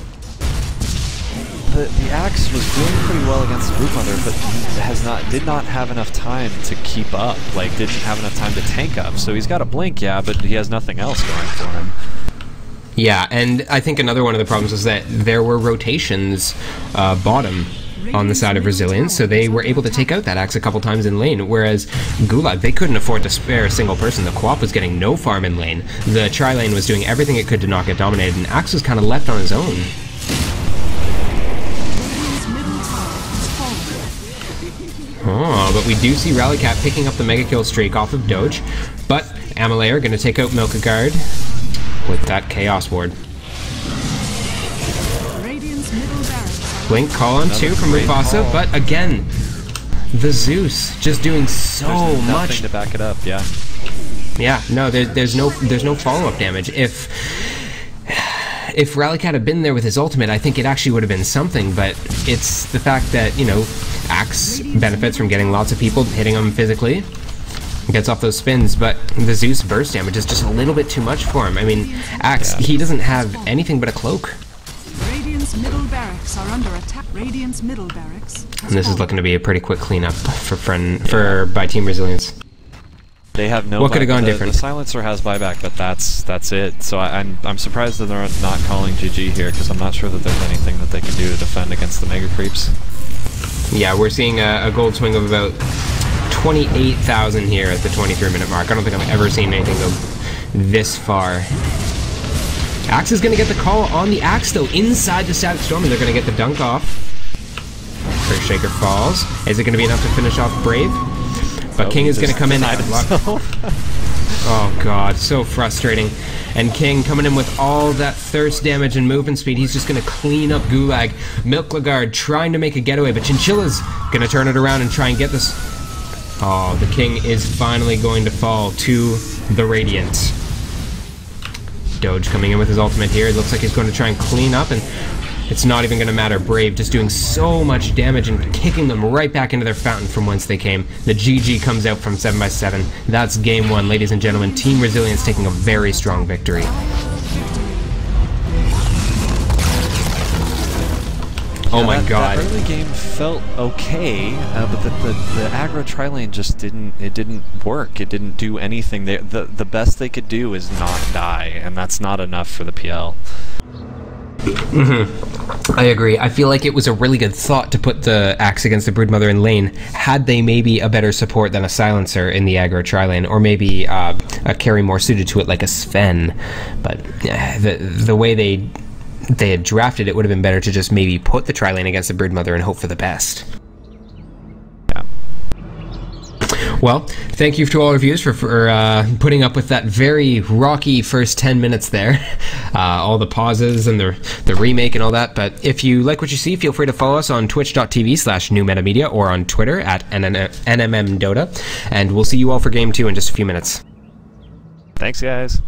The Axe was doing pretty well against the Broodmother, but did not have enough time to keep up. Like, didn't have enough time to tank up. So he's got a blink, yeah, but he has nothing else going for him. Yeah, and I think another one of the problems was that there were rotations bottom on the side of Resilience, so they were able to take out that Axe a couple times in lane, whereas Gulag, they couldn't afford to spare a single person. The Co-op was getting no farm in lane. The tri-lane was doing everything it could to not get dominated, and Axe was kind of left on his own. Oh, but we do see Rallycat picking up the mega kill streak off of Doge, but Amalayer going to take out Milkagard with that Chaos Ward. Blink call on 2 from Mufasa, but again, the Zeus just doing so There's much nothing to back it up. Yeah. Yeah, no, there's no follow-up damage. If Rallycat had been there with his ultimate, I think it actually would have been something, but it's the fact that, you know, Axe benefits from getting lots of people, hitting him physically, gets off those spins, but the Zeus burst damage is just a little bit too much for him. I mean, Axe, he doesn't have anything but a cloak. Radiant's middle barracks are under attack. Radiant's middle barracks. And this is looking to be a pretty quick cleanup by Team Resilience. They have no. What could have gone different? The silencer has buyback, but that's it. So I'm surprised that they're not calling GG here, because I'm not sure that there's anything that they can do to defend against the mega creeps. Yeah, we're seeing a gold swing of about 28,000 here at the 23-minute mark. I don't think I've ever seen anything go this far. Axe is going to get the call on the Axe, though, inside the Static Storm, and they're going to get the dunk off. First Shaker falls. Is it going to be enough to finish off Brave? But King is going to come in and oh god, so frustrating. And King coming in with all that thirst damage and movement speed. He's just going to clean up Gulag. Milkagard trying to make a getaway, but Chinchilla's going to turn it around and try and get this. Oh, the King is finally going to fall to the Radiant. Doge coming in with his ultimate here. It looks like he's going to try and clean up, and it's not even going to matter. Brave just doing so much damage and kicking them right back into their fountain from whence they came. The GG comes out from 7x7. That's game 1, ladies and gentlemen. Team Resilience taking a very strong victory. Oh my god. That early game felt okay, but the aggro tri-lane just didn't work. It didn't do anything. The best they could do is not die, and that's not enough for the PL. I agree. I feel like it was a really good thought to put the Axe against the Broodmother in lane, had they maybe a better support than a Silencer in the aggro tri-lane, or maybe a carry more suited to it like a Sven. But the way they had drafted it would have been better to just maybe put the tri-lane against the Broodmother and hope for the best. Yeah. Well, thank you to all our viewers for putting up with that very rocky first 10 minutes there. All the pauses and the remake and all that. But if you like what you see, feel free to follow us on twitch.tv/newmetamedia or on Twitter at NMMDota. And we'll see you all for Game 2 in just a few minutes. Thanks, guys.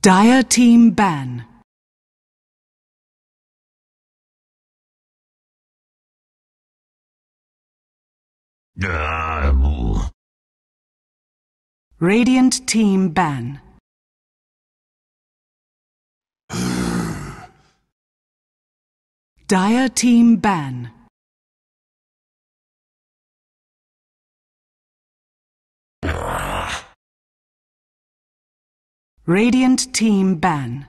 Dire team ban. Radiant team ban. Dire team ban. Radiant team ban.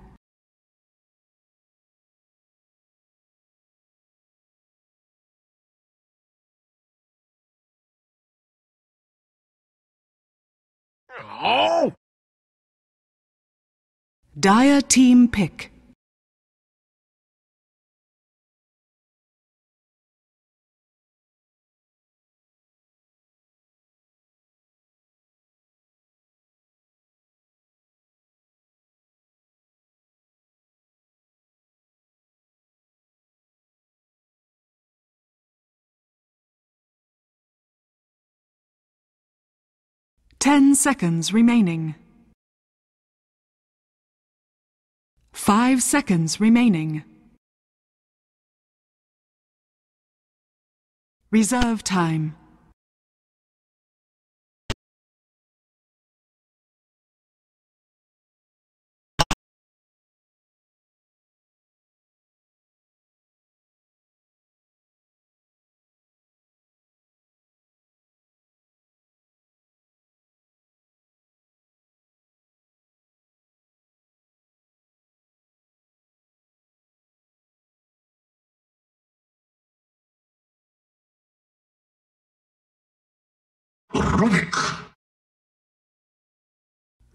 Dire team pick. 10 seconds remaining. 5 seconds remaining. Reserve time.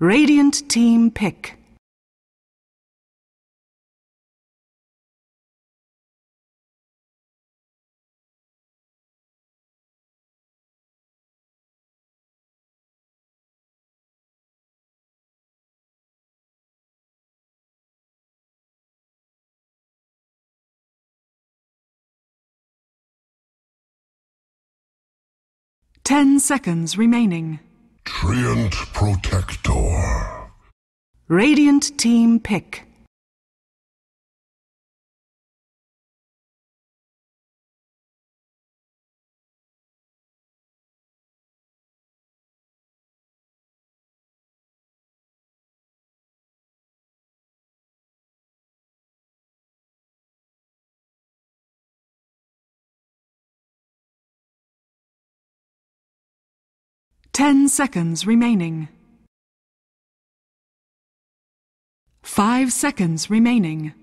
Radiant team pick. Ten seconds remaining. Treant Protector. Radiant team pick. Ten seconds remaining. 5 seconds remaining.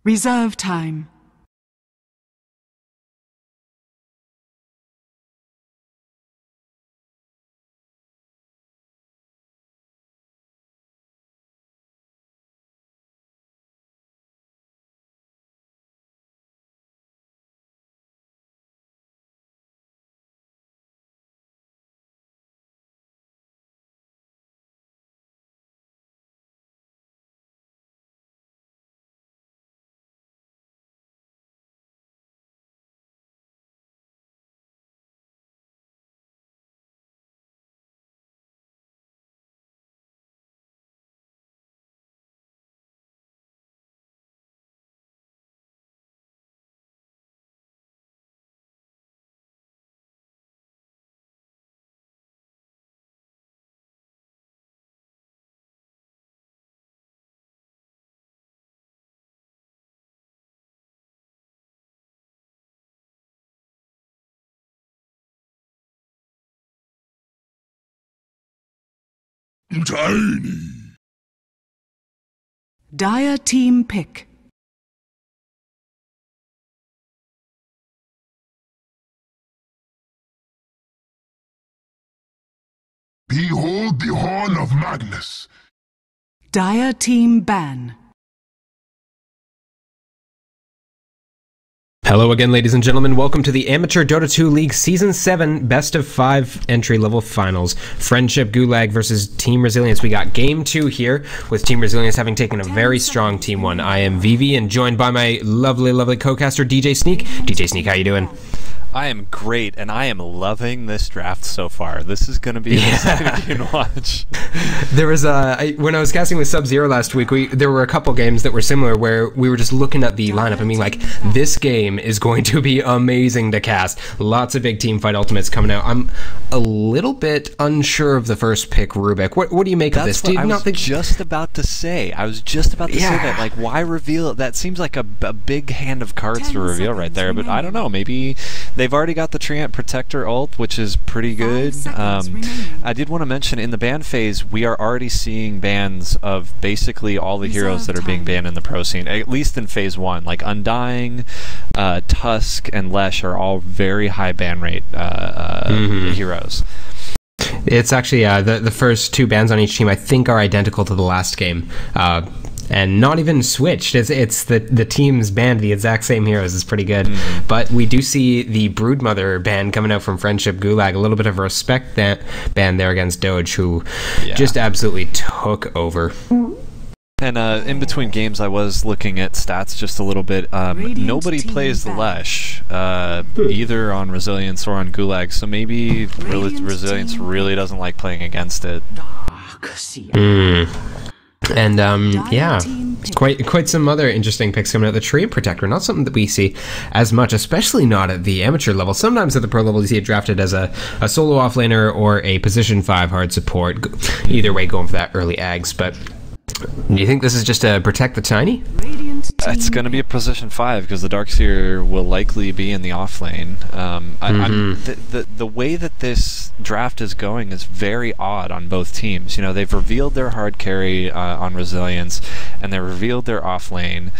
Reserve time. Tiny. Dire team pick. Behold the horn of Magnus. Dire team ban. Hello again, ladies and gentlemen. Welcome to the Amateur Dota 2 League Season 7 Best of 5 entry-level finals. Friendship Gulag versus Team Resilience. We got Game 2 here, with Team Resilience having taken a very strong Team 1. I am Vivi, and joined by my lovely, lovely co-caster, DJ Sneak. DJ Sneak, how you doing? I am great, and I am loving this draft so far. This is going to be an exciting game to watch. There was when I was casting with Sub-Zero last week, there were a couple games that were similar where we were just looking at the lineup and being like, this game is going to be amazing to cast. Lots of big team fight ultimates coming out. I'm a little bit unsure of the first pick, Rubik. What do you make of this? That's what I was just about to say. I was just about to say that. Like, why reveal it? That seems like a big hand of cards to reveal right there, but I don't know. Maybe they've already got the Treant Protector ult, which is pretty good. I did want to mention, in the ban phase, we are already seeing bans of basically all the heroes that are being banned in the pro scene, at least in phase 1. Like Undying, Tusk, and Lesh are all very high ban rate heroes. It's actually the first 2 bans on each team I think are identical to the last game. And not even switched. It's the teams banned the exact same heroes. It's pretty good. But we do see the Broodmother ban coming out from Friendship Gulag. A little bit of a respect ban there against Doge, who just absolutely took over. And in between games, I was looking at stats just a little bit. Nobody plays the Lesh, either on Resilience or on Gulag, so maybe Resilience really doesn't like playing against it. And yeah, quite some other interesting picks coming out. The Treant Protector, not something that we see as much, especially not at the amateur level. Sometimes at the pro level you see it drafted as a solo offlaner or a position 5 hard support. Either way, going for that early ags. But do you think this is just to protect the Tiny? It's going to be a position 5 because the Darkseer will likely be in the off lane. The way that this draft is going is very odd on both teams. You know, they've revealed their hard carry on Resilience, and they revealed their off lane,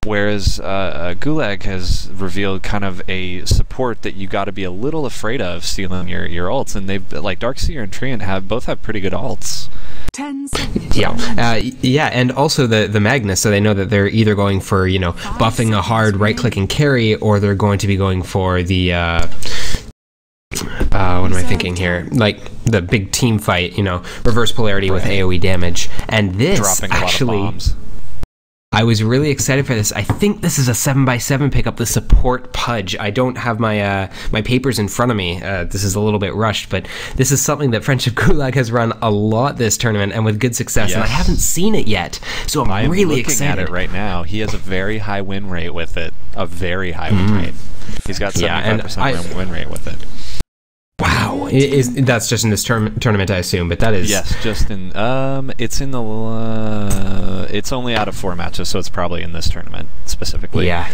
whereas Gulag has revealed kind of a support that you got to be a little afraid of stealing your ults, and they've, like, Darkseer and Treant both have pretty good ults. 10 seconds. Yeah, and also the Magnus, so they know that they're either going for, you know, buffing a hard right-clicking carry, or they're going to be going for the what am I thinking here? Like the big team fight, you know, reverse polarity with AoE damage. And this dropping actually, a lot of bombs. I was really excited for this. I think this is a 7x7 pickup, the support Pudge. I don't have my my papers in front of me. This is a little bit rushed, but this is something that Friendship Gulag has run a lot this tournament, and with good success, and I haven't seen it yet. So I'm really excited. Looking at it right now. He has a very high win rate with it. A very high win rate. He's got 75% win rate with it. Wow, that's just in this tournament, I assume, but that is... Yes, just in... it's in the... it's only out of 4 matches, so it's probably in this tournament, specifically. Yeah,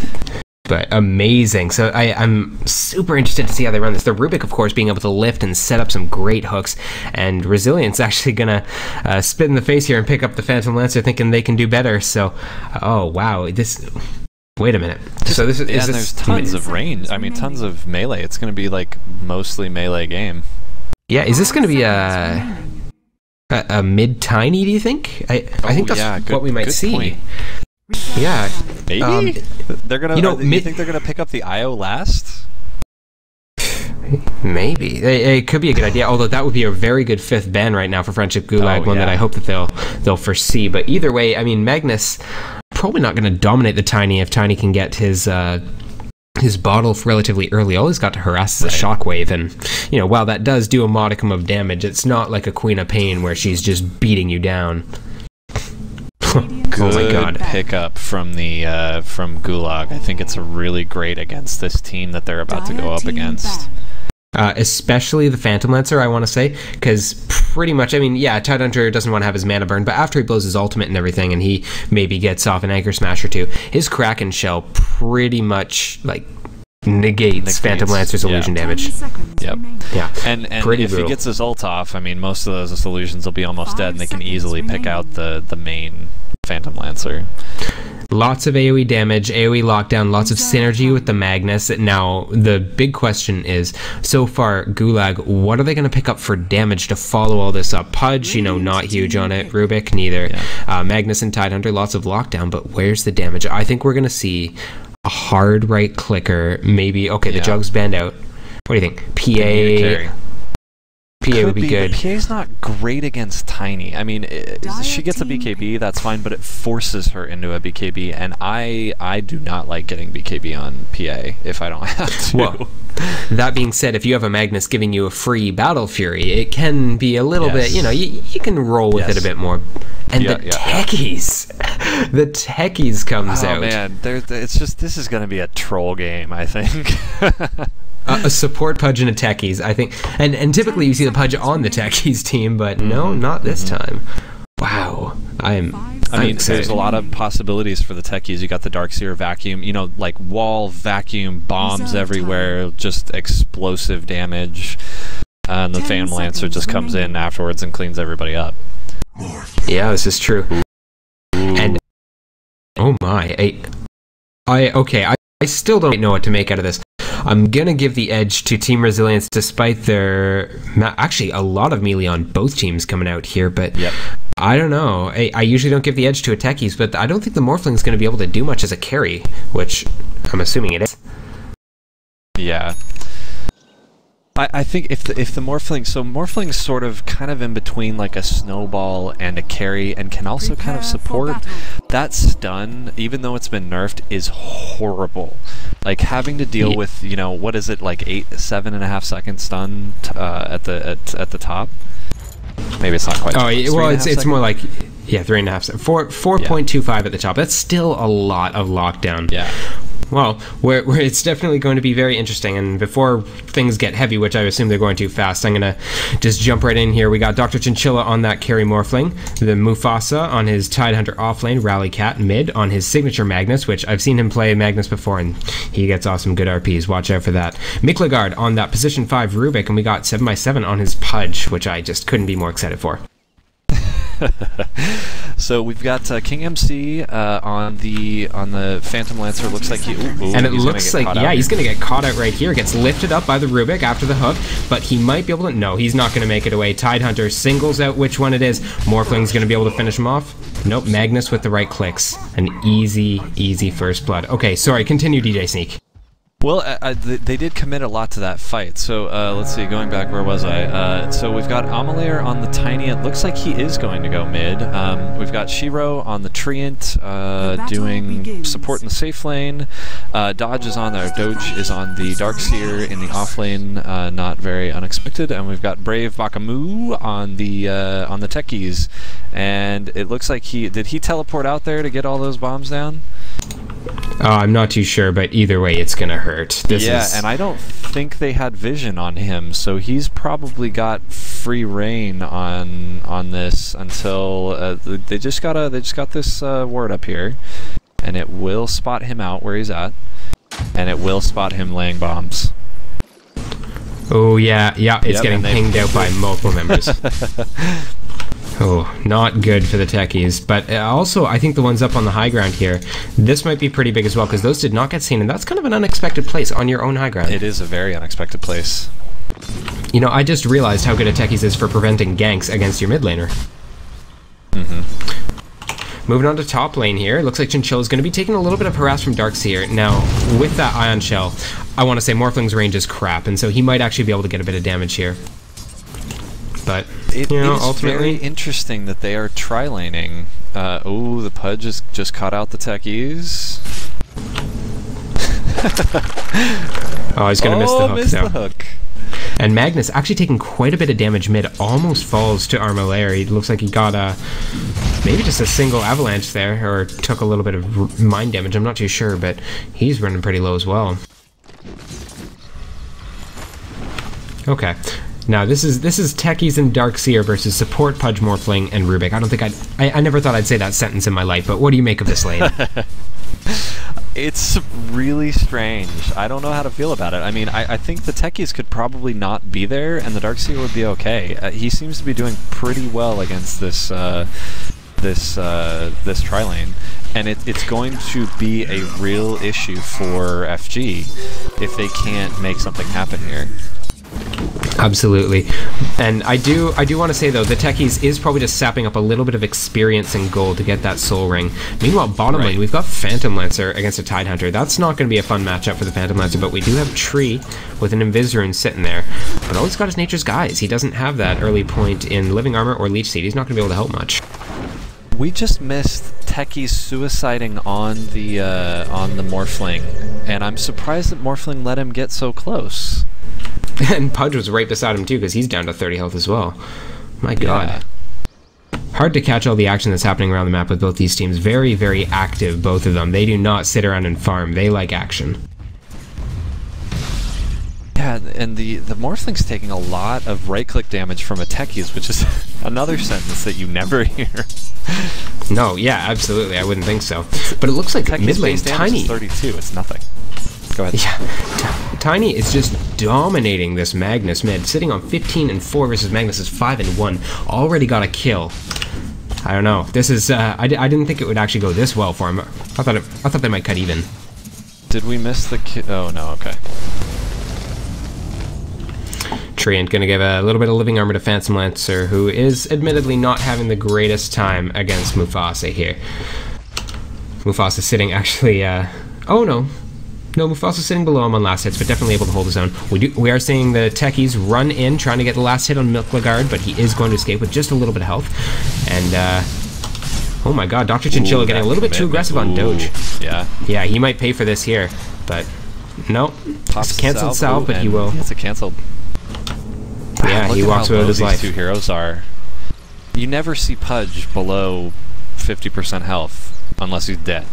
but amazing. So I'm super interested to see how they run this. The Rubik, of course, being able to lift and set up some great hooks, and Resilience actually going to spit in the face here and pick up the Phantom Lancer, thinking they can do better. So, oh, wow, this... Wait a minute. So this is this, there's tons of range. I mean, tons of melee. It's going to be like mostly melee game. Yeah, is this going to be a mid tiny? Do you think? I think that's what we might see. Point. Yeah, maybe they're gonna. You think they're gonna pick up the IO last? Maybe it could be a good idea. Although that would be a very good 5th ban right now for Friendship Gulag, one that I hope that they'll foresee. But either way, I mean, Magnus probably not going to dominate the Tiny if Tiny can get his bottle relatively early. All he's got to harass is a shockwave, and you know, while that does do a modicum of damage, it's not like a Queen of Pain where she's just beating you down. Good oh my God. Pickup from the from Gulag. I think it's really great against this team that they're about to go up against. Especially the Phantom Lancer, I want to say, because pretty much, I mean, yeah, Tidehunter doesn't want to have his mana burn, but after he blows his ultimate and everything, and he maybe gets off an Anchor Smash or 2, his Kraken Shell pretty much, like, negates Phantom Lancer's illusion damage. Yep. Yeah. And if he gets his ult off, I mean, most of those illusions will be almost dead, and they can easily pick out the main Phantom Lancer. Lots of AoE damage, AoE lockdown, lots of synergy with the Magnus. Now, the big question is, so far, Gulag, what are they going to pick up for damage to follow all this up? Pudge, you know, not huge on it. Rubik, neither. Yeah. Magnus and Tidehunter, lots of lockdown, but where's the damage? I think we're going to see a hard right clicker, maybe. Okay, the Jug's banned out. What do you think? PA would be good. But PA's not great against Tiny. I mean, she gets a BKB, that's fine, but it forces her into a BKB, and I do not like getting BKB on PA if I don't have to. Well, that being said, if you have a Magnus giving you a free Battle Fury, it can be a little bit, you know, you can roll with it a bit more. And the techies, the techies comes out. Oh man, it's just, this is going to be a troll game, I think. A support Pudge and a techies, I think. And typically you see the Pudge on the techies team, but no, not this time. Wow. I mean, there's a lot of possibilities for the techies. You got the Darkseer vacuum, you know, like wall vacuum, bombs everywhere, just explosive damage. And the Phantom Lancer just comes in afterwards and cleans everybody up. Yeah, this is true. And oh my, I still don't know what to make out of this. I'm gonna give the edge to Team Resilience despite their actually a lot of melee on both teams coming out here, but I don't know. I usually don't give the edge to a techies, but I don't think the Morphling's gonna be able to do much as a carry, which I'm assuming it is. Yeah. I think if the Morphling, so Morphling's sort of kind of in between like a snowball and a carry, and can also kind of support. That stun, even though it's been nerfed, is horrible. Like having to deal with, you know, what is it, like 7.5 second stun at the top. Maybe it's not quite. Oh, well, it's more like 3.5, 4.25 at the top. That's still a lot of lockdown. Yeah. Well, where it's definitely going to be very interesting, and before things get heavy, which I assume they're going to fast, I'm going to just jump right in here. We got Dr. Chinchilla on that carry Morphling, the Mufasa on his Tidehunter offlane, Rally Cat mid on his signature Magnus, which I've seen him play Magnus before, and he gets awesome good RPs. Watch out for that. Miklegard on that position 5 Rubik, and we got 7x7 on his Pudge, which I just couldn't be more excited for. So we've got King MC on the Phantom Lancer. Looks like and it looks like he's gonna get caught out right here. Gets lifted up by the Rubik after the hook, but he might be able to. No, he's not gonna make it away. Tidehunter singles out which one it is. Morphling's gonna be able to finish him off. Nope, Magnus with the right clicks. An easy first blood. Okay, sorry. Continue, DJ Sneak. Well, they did commit a lot to that fight. So let's see, going back, where was I? So we've got Amalair on the Tiny. It looks like he is going to go mid. We've got Shiro on the Treant doing support in the safe lane. Dodge is on there. Doge is on the Darkseer in the off lane. Not very unexpected. And we've got Brave Bakamu on the techies. And it looks like did he teleport out there to get all those bombs down? I'm not too sure, but either way, it's gonna hurt. And I don't think they had vision on him, so he's probably got free reign on this until they just got this ward up here, and it will spot him out where he's at, and it will spot him laying bombs. Oh yeah, it's getting pinged out by multiple members. Oh, not good for the techies, but also I think the ones up on the high ground here, this might be pretty big as well, because those did not get seen, and that's kind of an unexpected place on your own high ground. It is a very unexpected place. You know, I just realized how good a techies is for preventing ganks against your mid laner. Moving on to top lane here, looks like Chinchilla is going to be taking a little bit of harass from Darkseer. Now, with that Ion Shell, I want to say Morphling's range is crap, and so he might actually be able to get a bit of damage here. But it is very interesting that they are tri-laning. Oh, the Pudge has just caught out the techies. Oh, he's going to miss the hook. The And Magnus actually taking quite a bit of damage mid, almost falls to Armalair. It looks like he got maybe just a single avalanche there, or took a little bit of mind damage. I'm not too sure, but he's running pretty low as well. Okay. Now this is Techies and Darkseer versus Support, Pudge, Morphling, and Rubik. I don't think I never thought I'd say that sentence in my life, but what do you make of this lane? It's really strange. I don't know how to feel about it. I mean, I think the Techies could probably not be there, and the Darkseer would be okay. He seems to be doing pretty well against this this tri-lane, and it's going to be a real issue for FG if they can't make something happen here. Absolutely. And I do want to say, though, the Techies is probably just sapping up a little bit of experience and gold to get that soul ring. Meanwhile, bottom lane, we've got Phantom Lancer against a Tidehunter. That's not going to be a fun matchup for the Phantom Lancer, but we do have Tree with an Invis-Rune sitting there. But all he's got is Nature's Guise. He doesn't have that early point in Living Armor or Leech Seed. He's not going to be able to help much. We just missed Techies suiciding on the Morphling, and I'm surprised that Morphling let him get so close. And Pudge was right beside him too, because he's down to 30 health as well. My god. Yeah. Hard to catch all the action that's happening around the map with both these teams. Very, very active, both of them. They do not sit around and farm. They like action. Yeah, and the Morphling's taking a lot of right-click damage from a Techies, which is another sentence that you never hear. No, yeah, absolutely. I wouldn't think so. But it looks like mid lane Tiny. Is 32. It's nothing. Go ahead. Yeah, Tiny is just dominating this Magnus mid, sitting on 15-4 versus Magnus's 5-1. Already got a kill. I don't know. This is I didn't think it would actually go this well for him. I thought they might cut even. Did we miss the kill? Oh no. Okay. Treant gonna give a little bit of living armor to Phantom Lancer, who is admittedly not having the greatest time against Mufasa here. Mufasa sitting actually. Oh no. No, Mufasa's sitting below him on last hits, but definitely able to hold his own. We are seeing the Techies run in, trying to get the last hit on Milklagard, but he is going to escape with just a little bit of health. And, oh my god, Dr. Chinchilla getting a little bit too aggressive on Doge. Yeah. Yeah, he might pay for this here, but no. It's canceled salve, but he will. It's a canceled. Yeah, he walks away with his life. These two heroes are. You never see Pudge below 50% health unless he's dead.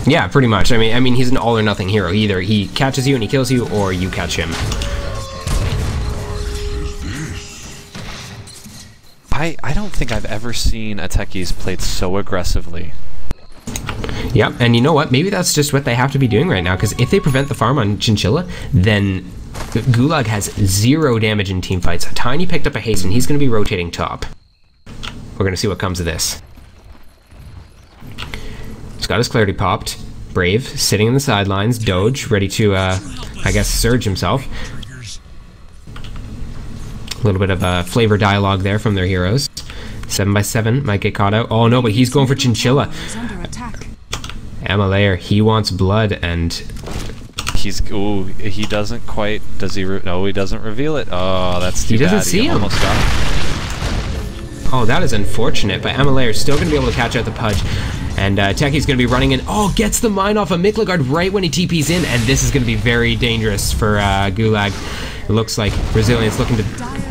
Yeah, pretty much. I mean, he's an all or nothing hero. Either he catches you and he kills you, or you catch him. I don't think I've ever seen a Techies played so aggressively. Yep, and you know what? Maybe that's just what they have to be doing right now, because if they prevent the farm on Chinchilla, then Gulag has 0 damage in team fights. Tiny picked up a haste, and he's going to be rotating top. We're going to see what comes of this. He's got his clarity popped. Brave, sitting in the sidelines. Doge, ready to, I guess, surge himself. A little bit of flavor dialogue there from their heroes. 7x7 might get caught out. Oh no, but he's going for Chinchilla. Amalayer, he wants blood, and he's he doesn't quite. Does he? No, he doesn't reveal it. Oh, that's too bad. He doesn't see him. Almost got him. Oh, that is unfortunate. But Amalayer's still going to be able to catch out the Pudge. And Techi's going to be running in. Oh, gets the mine off of Milklagard right when he TP's in. And this is going to be very dangerous for Gulag. It looks like Resilience looking to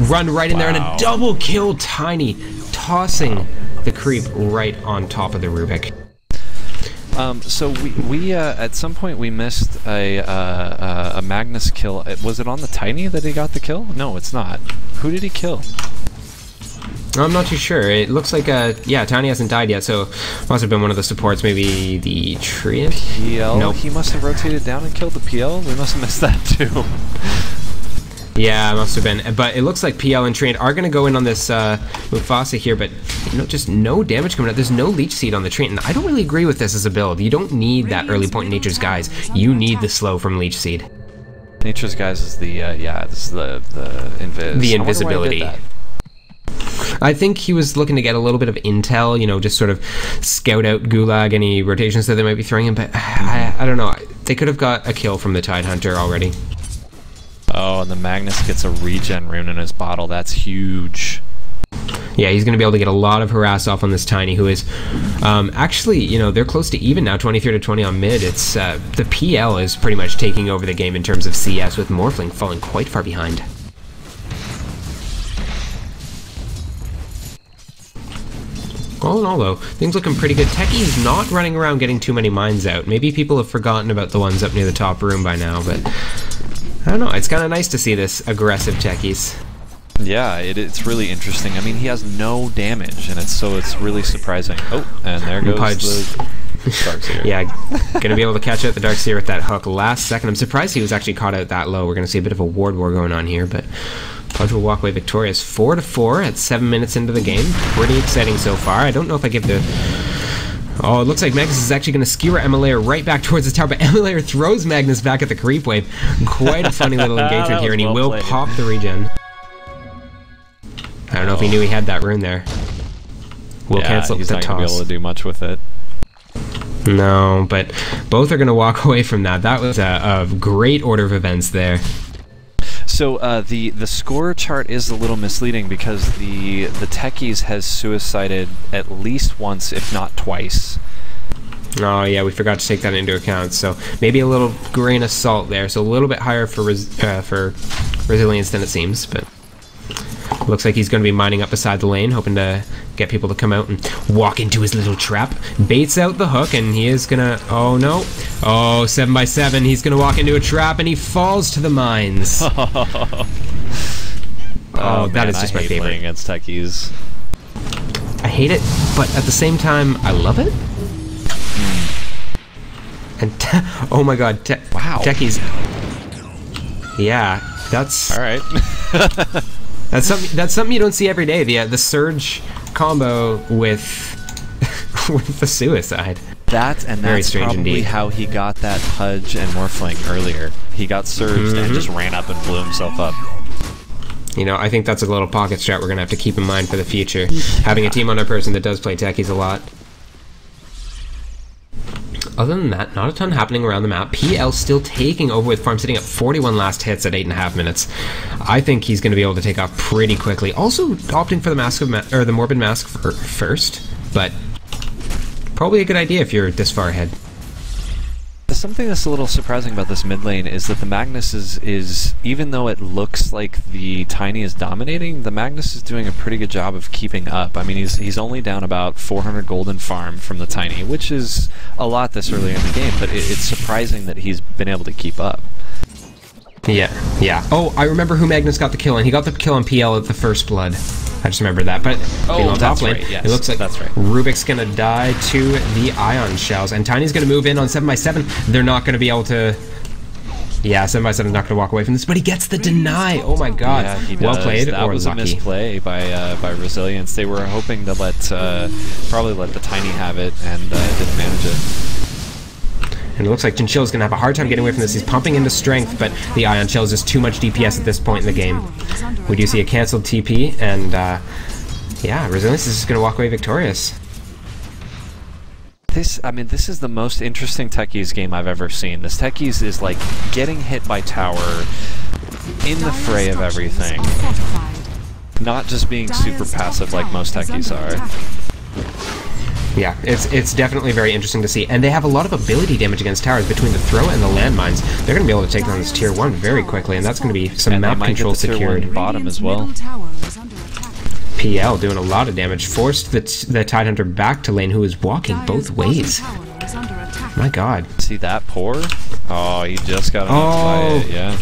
run right in there. And a double kill. Tiny tossing the creep right on top of the Rubik. So we at some point we missed a Magnus kill. Was it on the Tiny that he got the kill? No, it's not. Who did he kill? I'm not too sure. It looks like, yeah, Tiny hasn't died yet, so must have been one of the supports, maybe the Treant? PL? Nope. He must have rotated down and killed the PL? We must have missed that too. Yeah, it must have been. But it looks like PL and Treant are going to go in on this Mufasa here, but you know, just no damage coming out. There's no Leech Seed on the Treant, and I don't really agree with this as a build. You don't need that early point in Nature's Guise. You need the slow from Leech Seed. Nature's Guise is the, yeah, this is the invis. The invisibility. I think he was looking to get a little bit of intel, you know, just sort of scout out Gulag, any rotations that they might be throwing in, but I don't know. They could have got a kill from the Tidehunter already. Oh, and the Magnus gets a regen rune in his bottle. That's huge. Yeah, he's going to be able to get a lot of harass off on this Tiny, who is actually, you know, they're close to even now, 23-20 on mid. It's the PL is pretty much taking over the game in terms of CS, with Morphling falling quite far behind. All in all, though, things looking pretty good. Techie's not running around getting too many mines out. Maybe people have forgotten about the ones up near the top room by now, but I don't know. It's kind of nice to see this aggressive Techies. Yeah, it's really interesting. I mean, he has no damage, and it's really surprising. Oh, and there goes the Darkseer. Yeah, gonna be able to catch out the Darkseer with that hook last second. I'm surprised he was actually caught out that low. We're gonna see a bit of a ward war going on here, but Pudge will walk away victorious. 4-4 at 7 minutes into the game. Pretty exciting so far. I don't know if I give the Oh, it looks like Magnus is actually going to skewer Emmelayer right back towards the tower, but Emmelayer throws Magnus back at the creep wave. Quite a funny little engagement here, and he will pop the regen. I don't know if he knew he had that rune there. We'll cancel he's the not going to be able to do much with it. No, but both are going to walk away from that. That was a great order of events there. So the score chart is a little misleading because the Techies has suicided at least once, if not twice. Oh yeah, we forgot to take that into account. So maybe a little grain of salt there. So a little bit higher for resilience than it seems, but looks like he's going to be mining up beside the lane, hoping to get people to come out and walk into his little trap. Baits out the hook, and he is going to... Oh, no. Oh, 7x7. He's going to walk into a trap, and he falls to the mines. That is just my favorite. Playing against Techies. I hate it, but at the same time, I love it. And oh my god. Wow. Techies. Yeah, that's... All right. That's something you don't see every day. The surge combo with with the suicide. That's probably indeed. how he got that Pudge and Morphling earlier. He got surged and just ran up and blew himself up. You know, I think that's a little pocket strat we're gonna have to keep in mind for the future. Having a team on our person that does play techies a lot. Other than that, not a ton happening around the map. PL still taking over with farm, sitting at 41 last hits at 8.5 minutes. I think he's going to be able to take off pretty quickly. Also opting for the mask of the Morbid Mask first, but probably a good idea if you're this far ahead. Something that's a little surprising about this mid lane is that the Magnus is even though it looks like the Tiny is dominating, the Magnus is doing a pretty good job of keeping up. I mean, he's only down about 400 golden farm from the Tiny, which is a lot this early in the game, but it's surprising that he's been able to keep up. Yeah. Oh, I remember who Magnus got the kill on. He got the kill on PL at the first blood. I just remember that. But being on top lane, right, yes, it looks like that's right. Rubik's going to die to the Ion Shells. And Tiny's going to move in on 7x7. They're not going to be able to... Yeah, 7x7 not going to walk away from this, but he gets the deny. Oh my god. Yeah, he well does. played That or was lucky. a misplay by Resilience. They were hoping to probably let the Tiny have it, and didn't manage it. And it looks like Chinchill's going to have a hard time getting away from this. He's pumping into strength, but the Ion Shell is just too much DPS at this point in the game. We do see a cancelled TP, and yeah, Resilience is just going to walk away victorious. This is the most interesting Techies game I've ever seen. This Techies is like getting hit by tower in the fray of everything. Not just being super passive like most Techies are. Yeah, it's definitely very interesting to see. And they have a lot of ability damage against towers between the throw and the landmines. They're going to be able to take down this tier 1 very quickly, and that's going to be some and map control secured. Bottom as well. PL doing a lot of damage, forced the Tidehunter back to lane, who is walking both ways. My god. See that pour? Oh, he just got knocked by it, yeah.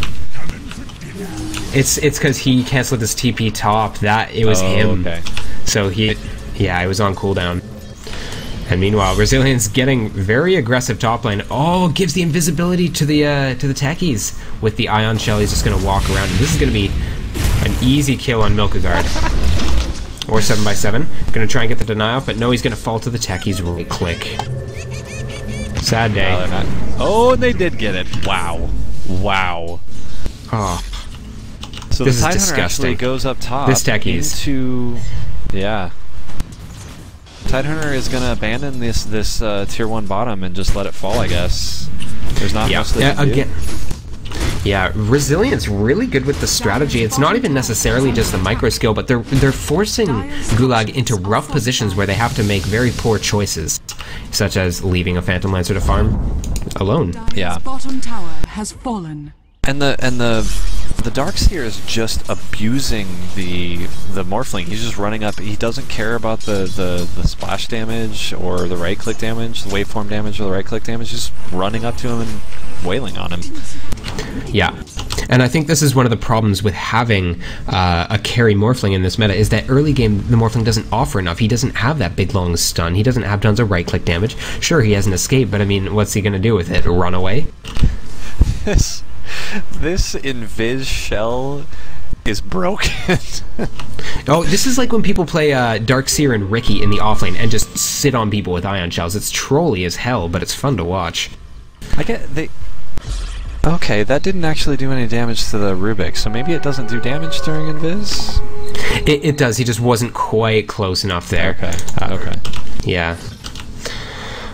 It's because he cancelled his TP top. It was him. Okay. So it was on cooldown. And meanwhile, Resilience getting very aggressive top lane. Oh, gives the invisibility to the techies with the Ion Shell. He's just going to walk around, and this is going to be an easy kill on Milkagard. Or 7x7. Going to try and get the deny off, but no, he's going to fall to the techies really quick. Sad day. Oh, and they did get it. Wow. Wow. Oh. So this the is Tidehunter disgusting. actually goes up top. This techies. Yeah. Tidehunter is going to abandon this tier 1 bottom and just let it fall, I guess. There's not much they can do. Yeah, Resilience really good with the strategy. It's not even necessarily just the micro skill, but they're forcing Gulag into rough positions where they have to make very poor choices, such as leaving a Phantom Lancer to farm alone. Yeah. Bottom tower has fallen. And the Darkseer is just abusing the Morphling. He's just running up. He doesn't care about the splash damage or the right click damage, the waveform damage or the right click damage. Just running up to him and wailing on him. Yeah, and I think this is one of the problems with having a carry Morphling in this meta, is that early game the Morphling doesn't offer enough. He doesn't have that big long stun. He doesn't have tons of right click damage. Sure, he has an escape, but I mean, what's he going to do with it? Run away? This Invis shell is broken. Oh, this is like when people play Darkseer and Ricky in the offlane and just sit on people with ion shells. It's trolly as hell, but it's fun to watch. I get they. Okay, that didn't actually do any damage to the Rubik, so maybe it doesn't do damage during Invis? It does, he just wasn't quite close enough there. Okay, okay. Yeah.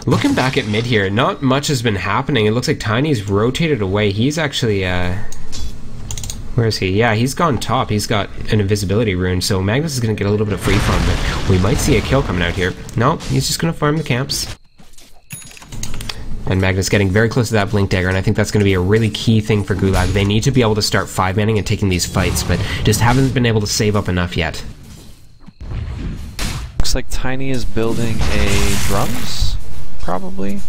Looking back at mid here, not much has been happening. It looks like Tiny's rotated away. He's actually, where is he? Yeah, he's gone top. He's got an invisibility rune, so Magnus is going to get a little bit of free farm, but we might see a kill coming out here. No, he's just going to farm the camps. And Magnus getting very close to that Blink Dagger, and I think that's going to be a really key thing for Gulag. They need to be able to start 5-manning and taking these fights, but just haven't been able to save up enough yet. Looks like Tiny is building a drums, probably.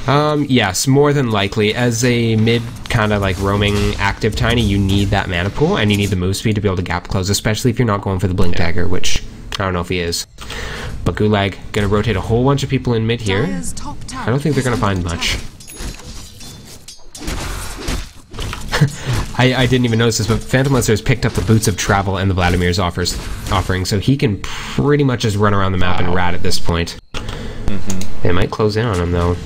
Yes, more than likely. As a mid kind of like roaming active Tiny, you need that mana pool, and you need the move speed to be able to gap close, especially if you're not going for the Blink Dagger, which I don't know if he is. But Gulag gonna rotate a whole bunch of people in mid here. I don't think they're gonna find much. I didn't even notice this, but Phantom Lancer has picked up the Boots of Travel and the Vladimir's offering, so he can pretty much just run around the map and rat at this point. They might close in on him though.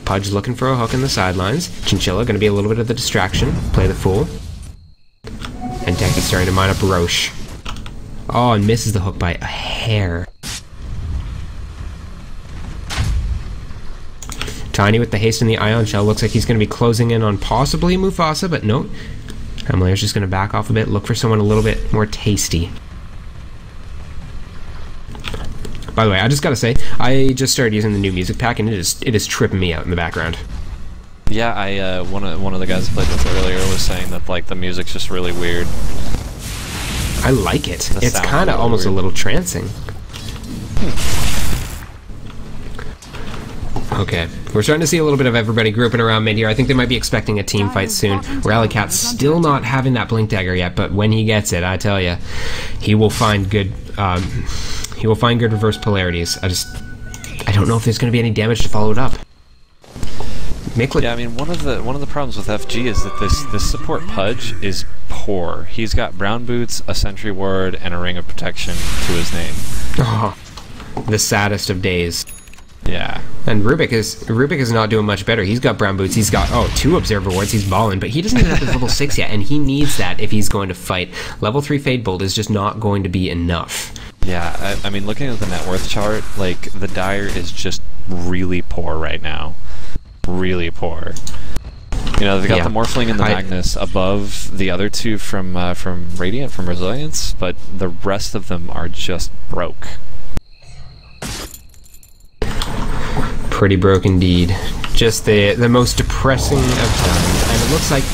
Pudge looking for a hook in the sidelines. Chinchilla gonna be a little bit of the distraction, play the fool. And Techie's starting to mine up Roche. Oh, and misses the hook by a hair. Tiny with the haste and the Ion Shell. Looks like he's going to be closing in on possibly Mufasa, but no. Himalayer's just going to back off a bit, look for someone a little bit more tasty. By the way, I just got to say, I just started using the new music pack, and it is tripping me out in the background. Yeah, one of the guys I played with earlier was saying that like the music's just really weird. I like it. It's kind of almost weird. A little trancing. Okay, we're starting to see a little bit of everybody grouping around mid here. I think they might be expecting a team fight soon. Rallycat's still not having that Blink Dagger yet, but when he gets it, I tell you, he will find good. He will find good reverse polarities. I don't know if there's going to be any damage to follow it up. Yeah, I mean, one of the problems with FG is that this support Pudge is poor. He's got brown boots, a sentry ward, and a ring of protection to his name. Oh, the saddest of days. Yeah. And Rubik is not doing much better. He's got brown boots. He's got 2 observer wards. He's balling, but he doesn't even have his level 6 yet, and he needs that if he's going to fight. Level 3 Fade Bolt is just not going to be enough. Yeah, I mean, looking at the net worth chart, like the Dire is just really poor right now. Really poor. You know, they've got the Morphling and the Magnus above the other two from Radiant, from Resilience, but the rest of them are just broke. Pretty broke indeed. Just the most depressing of times. And it looks like,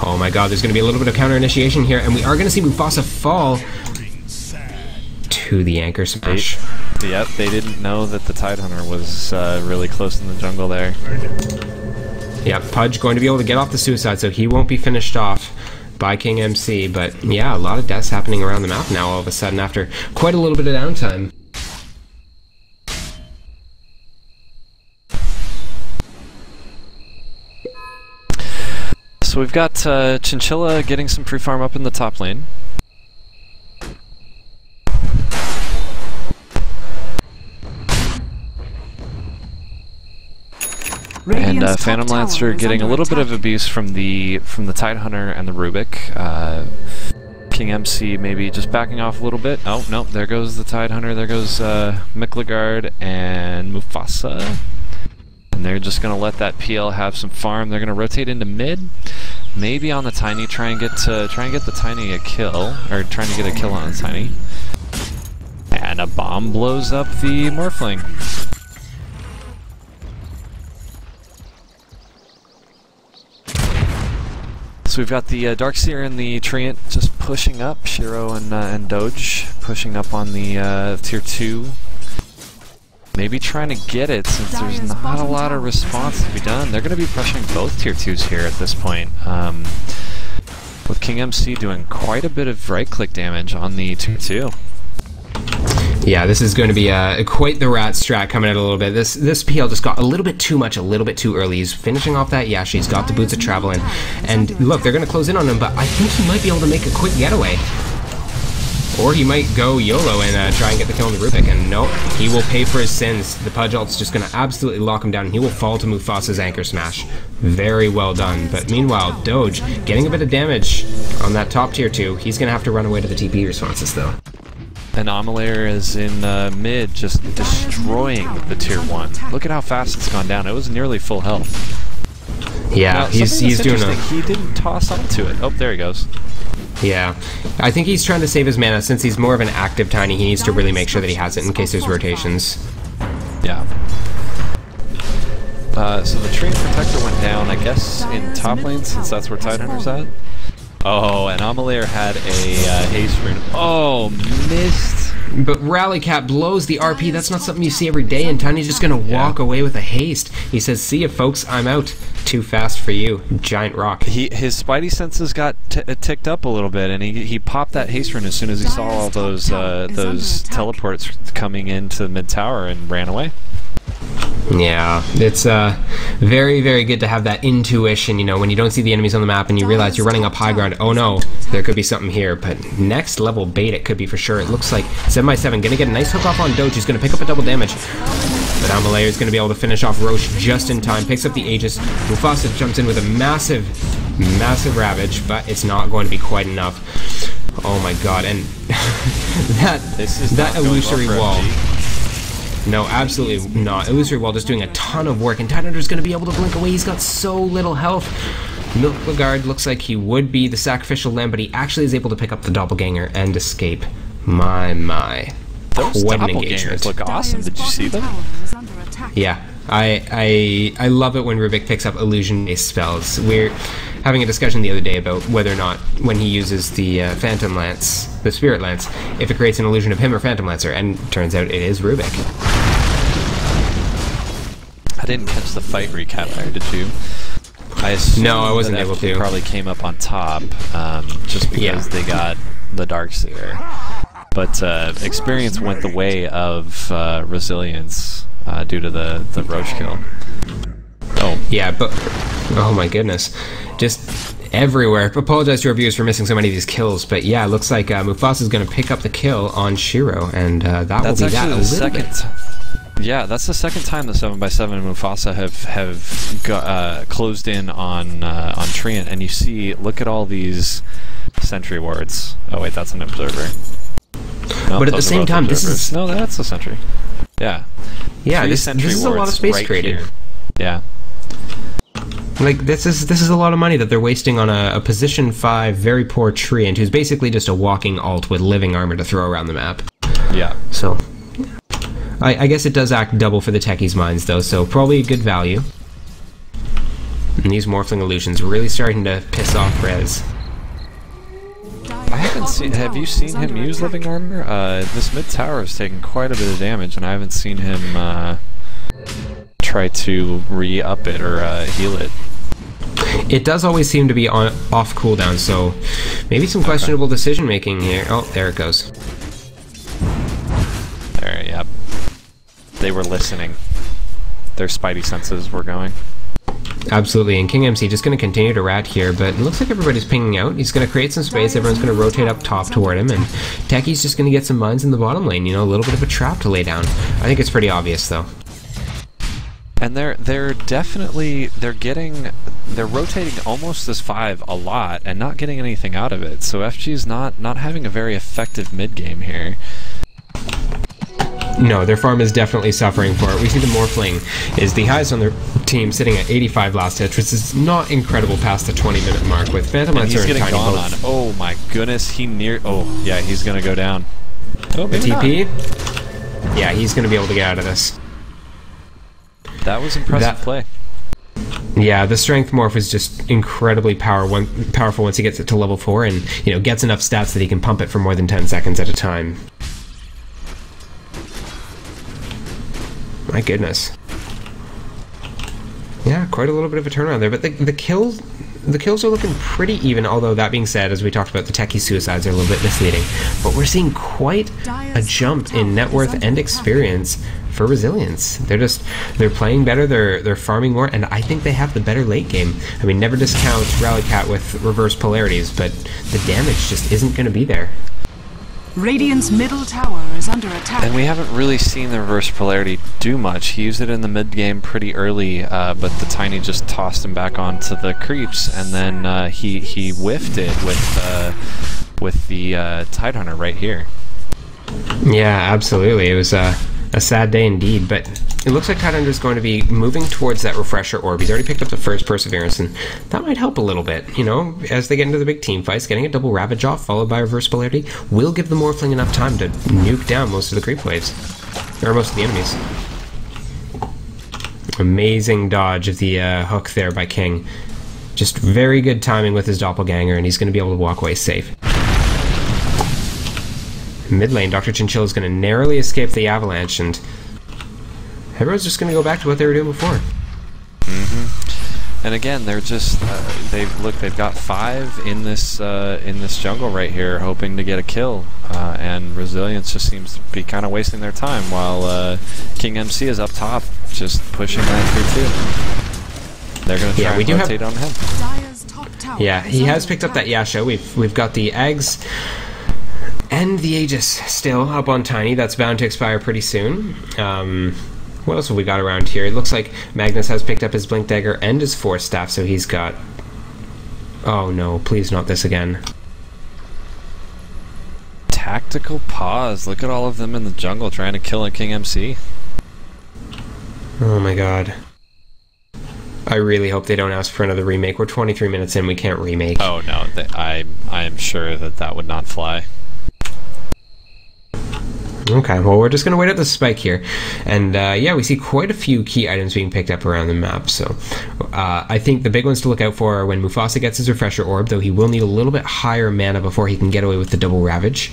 oh my god, there's going to be a little bit of counter initiation here, and we are going to see Mufasa fall to the anchor smash. Yep, they didn't know that the Tidehunter was really close in the jungle there. Yeah, Pudge going to be able to get off the suicide, so he won't be finished off by King MC, but yeah, a lot of deaths happening around the map now all of a sudden after quite a little bit of downtime. So we've got Chinchilla getting some free farm up in the top lane. And Phantom Lancer getting a little bit of abuse from the Tidehunter and the Rubik. King MC maybe just backing off a little bit. Oh, no, there goes the Tidehunter, there goes Miklagard and Mufasa. And they're just going to let that PL have some farm. They're going to rotate into mid. Maybe on the Tiny, try and get the Tiny a kill, or trying to get a kill on the Tiny. And a bomb blows up the Morphling. So we've got the Darkseer and the Treant just pushing up. Shiro and Doge pushing up on the tier 2. Maybe trying to get it since there's not a lot of response to be done. They're going to be pushing both tier 2s here at this point. With King MC doing quite a bit of right-click damage on the tier 2. Yeah, this is going to be quite the rat strat coming out a little bit. This PL just got a little bit too much, a little bit too early. He's finishing off that Yashi. He's got the boots of travel in. And look, they're going to close in on him, but I think he might be able to make a quick getaway. Or he might go YOLO and try and get the kill on the Rubik. And nope, he will pay for his sins. The Pudge ult's just going to absolutely lock him down, and he will fall to Mufasa's Anchor Smash. Very well done. But meanwhile, Doge getting a bit of damage on that top tier 2. He's going to have to run away to the TP responses, though. And Amalair is in mid, just destroying the tier 1. Look at how fast it's gone down. It was nearly full health. Yeah, now, he's doing a... He didn't toss onto it. Oh, there he goes. Yeah, I think he's trying to save his mana. Since he's more of an active Tiny, he needs to really make sure that he has it in case there's rotations. Yeah. So the Treant Protector went down, I guess, in top lane, since that's where Tidehunter's at. Oh, and Amalair had a haste rune. Oh, missed. But Rally Cat blows the RP. That's not something you see every day, and Tiny's just gonna walk away with a haste. He says, "See ya, folks. I'm out. Too fast for you, giant rock." His spidey senses got ticked up a little bit, and he popped that haste rune as soon as he saw all those teleports coming into mid tower and ran away. Yeah, it's very, very good to have that intuition, you know, when you don't see the enemies on the map and you realize you're running up high ground. Oh no, there could be something here, but next level bait it could be for sure. It looks like 7x7 gonna get a nice hook off on Doge. He's gonna pick up a double damage, but Amalair is gonna be able to finish off Roche just in time. Picks up the Aegis. Mufasa jumps in with a massive, massive Ravage, but it's not going to be quite enough. Oh my god, and that illusory wall. No, absolutely not. Illusory Wall just doing a ton of work, and Tidehunter's going to be able to blink away. He's got so little health. Milkguard looks like he would be the sacrificial lamb, but he actually is able to pick up the doppelganger and escape. My. Those Quite an doppelgangers engagement. look awesome. Did you see them? Yeah, I love it when Rubik picks up illusion-based spells. We're having a discussion the other day about whether or not when he uses the Phantom Lance, the Spirit Lance, if it creates an illusion of him or Phantom Lancer, and turns out it is Rubik. I didn't catch the fight recap there, did you? No, I wasn't able to. Probably came up on top, just because they got the Darkseer. But experience went the way of resilience due to the Roche kill. Oh. Yeah, but... Oh my goodness. Just everywhere. Apologize to our viewers for missing so many of these kills, but yeah, it looks like Mufasa's going to pick up the kill on Shiro, and that will be that a little bit. Yeah, that's the second time the 7x7 and Mufasa have closed in on Treant, and you see, look at all these sentry wards. Oh wait, that's an observer. No, but at the same time, observers. this is... No, that's a sentry. Yeah. Yeah, this is a lot of space created. Here. Yeah. Like, this is a lot of money that they're wasting on a position 5, very poor Treant, who's basically just a walking alt with living armor to throw around the map. Yeah. So, I guess it does act double for the techies' minds, though, so probably a good value. And these Morphling illusions really starting to piss off Rez. I haven't seen... Have you seen him use living armor? This mid tower has taken quite a bit of damage, and I haven't seen him try to re-up it or heal it. It does always seem to be off cooldown, so maybe some questionable decision making here. Oh, there it goes. There, yep. They were listening. Their spidey senses were going. Absolutely, and King MC just going to continue to rat here, but it looks like everybody's pinging out. He's going to create some space, everyone's going to rotate up top toward him, and Techie's just going to get some mines in the bottom lane, you know, a little bit of a trap to lay down. I think it's pretty obvious, though. And they're definitely, they're rotating almost this 5 a lot and not getting anything out of it, so FG's not having a very effective mid-game here. No, their farm is definitely suffering for it. We see the Morphling is the highest on their team, sitting at 85 last hit, which is not incredible past the 20-minute mark with Phantom Lancer and Tiny both. Oh my goodness, oh yeah, he's gonna go down. Oh, the TP? Not. Yeah, he's gonna be able to get out of this. That was impressive play. Yeah, the Strength Morph is just incredibly powerful once he gets it to level 4 and, you know, gets enough stats that he can pump it for more than 10 seconds at a time. My goodness. Yeah, quite a little bit of a turnaround there, but the kill the kills are looking pretty even, although that being said, as we talked about, the techie suicides are a little bit misleading. But we're seeing quite a jump in net worth and experience for Resilience. They're playing better, they're farming more, and I think they have the better late game. I mean, never discount Rallycat with reverse polarities, but the damage just isn't going to be there. Radiant's middle tower is under attack. And we haven't really seen the reverse polarity do much. He used it in the mid game pretty early, but the Tiny just tossed him back onto the creeps, and then he whiffed it with the Tidehunter right here. Yeah, absolutely. It was a sad day indeed, but it looks like Tidehunter is going to be moving towards that refresher orb. He's already picked up the first Perseverance, and that might help a little bit. You know, as they get into the big team fights, getting a double Ravage off followed by reverse polarity will give the Morphling enough time to nuke down most of the creep waves, or most of the enemies. Amazing dodge of the hook there by King. Just very good timing with his doppelganger, and he's going to be able to walk away safe. Mid lane, Dr. Chinchilla is going to narrowly escape the avalanche, and everyone's just going to go back to what they were doing before. And again, they're just they've got 5 in this jungle right here, hoping to get a kill, and Resilience just seems to be kind of wasting their time while King MC is up top, just pushing that through too. They're going to try and rotate on him. Dire's top tower Yeah, is he under has picked up that attack. Yasha. We've got the Eggs and the Aegis still up on Tiny. That's bound to expire pretty soon. What else have we got around here? It looks like Magnus has picked up his Blink Dagger and his Force Staff, so he's got... Oh no, please not this again. Tactical pause. Look at all of them in the jungle trying to kill a King MC. Oh my god. I really hope they don't ask for another remake. We're 23 minutes in, we can't remake. Oh no, I am sure that would not fly. Okay, well, we're just going to wait at the spike here. And yeah, we see quite a few key items being picked up around the map. So I think the big ones to look out for are when Mufasa gets his Refresher Orb, though he will need a little bit higher mana before he can get away with the double Ravage.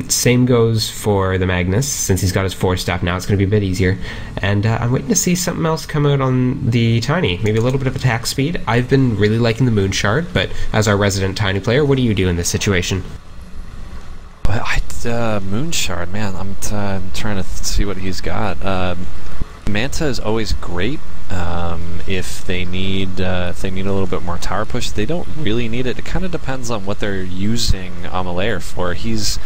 Same goes for the Magnus. Since he's got his Force Staff now, it's going to be a bit easier. And I'm waiting to see something else come out on the Tiny. Maybe a little bit of attack speed. I've been really liking the Moon Shard, but as our resident Tiny player, what do you do in this situation? Moon Shard, man, I'm trying to see what he's got. Manta is always great if they need a little bit more tower push. They don't really need it. It kind of depends on what they're using Amalair for. He's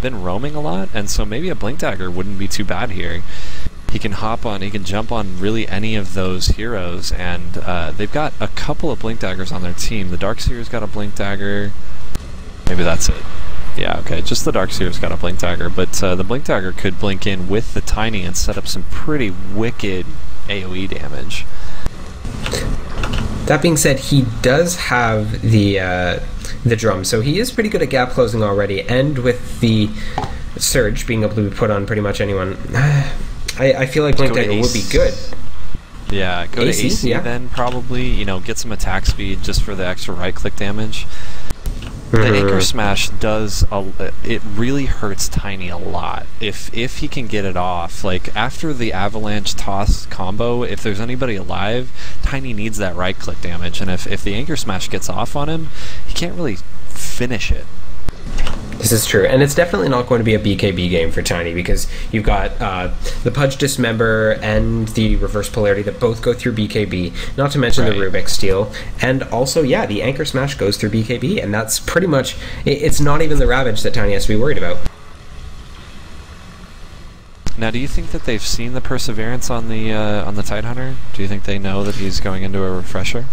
been roaming a lot, and so maybe a Blink Dagger wouldn't be too bad here. He can jump on really any of those heroes, and they've got a couple of Blink Daggers on their team. The Darkseer's got a Blink Dagger. Maybe that's it. Yeah, okay, just the Darkseer's got a Blink Dagger, but the Blink Dagger could blink in with the Tiny and set up some pretty wicked AoE damage. That being said, he does have the drum, so he is pretty good at gap closing already, and with the Surge being able to be put on pretty much anyone, I feel like Blink Dagger would be good. Yeah, go AC, to AC yeah. then probably, get some attack speed just for the extra right-click damage. The Anchor Smash it really hurts Tiny a lot. If he can get it off, like after the Avalanche Toss combo, if there's anybody alive, Tiny needs that right-click damage, and if the Anchor Smash gets off on him, he can't really finish it. This is true, and it's definitely not going to be a BKB game for Tiny, because you've got the Pudge Dismember and the Reverse Polarity that both go through BKB, not to mention the Rubik's Steel, and also, yeah, the Anchor Smash goes through BKB, and that's pretty much, it's not even the Ravage that Tiny has to be worried about. Now, do you think that they've seen the Perseverance on the Tidehunter? Do you think they know that he's going into a Refresher?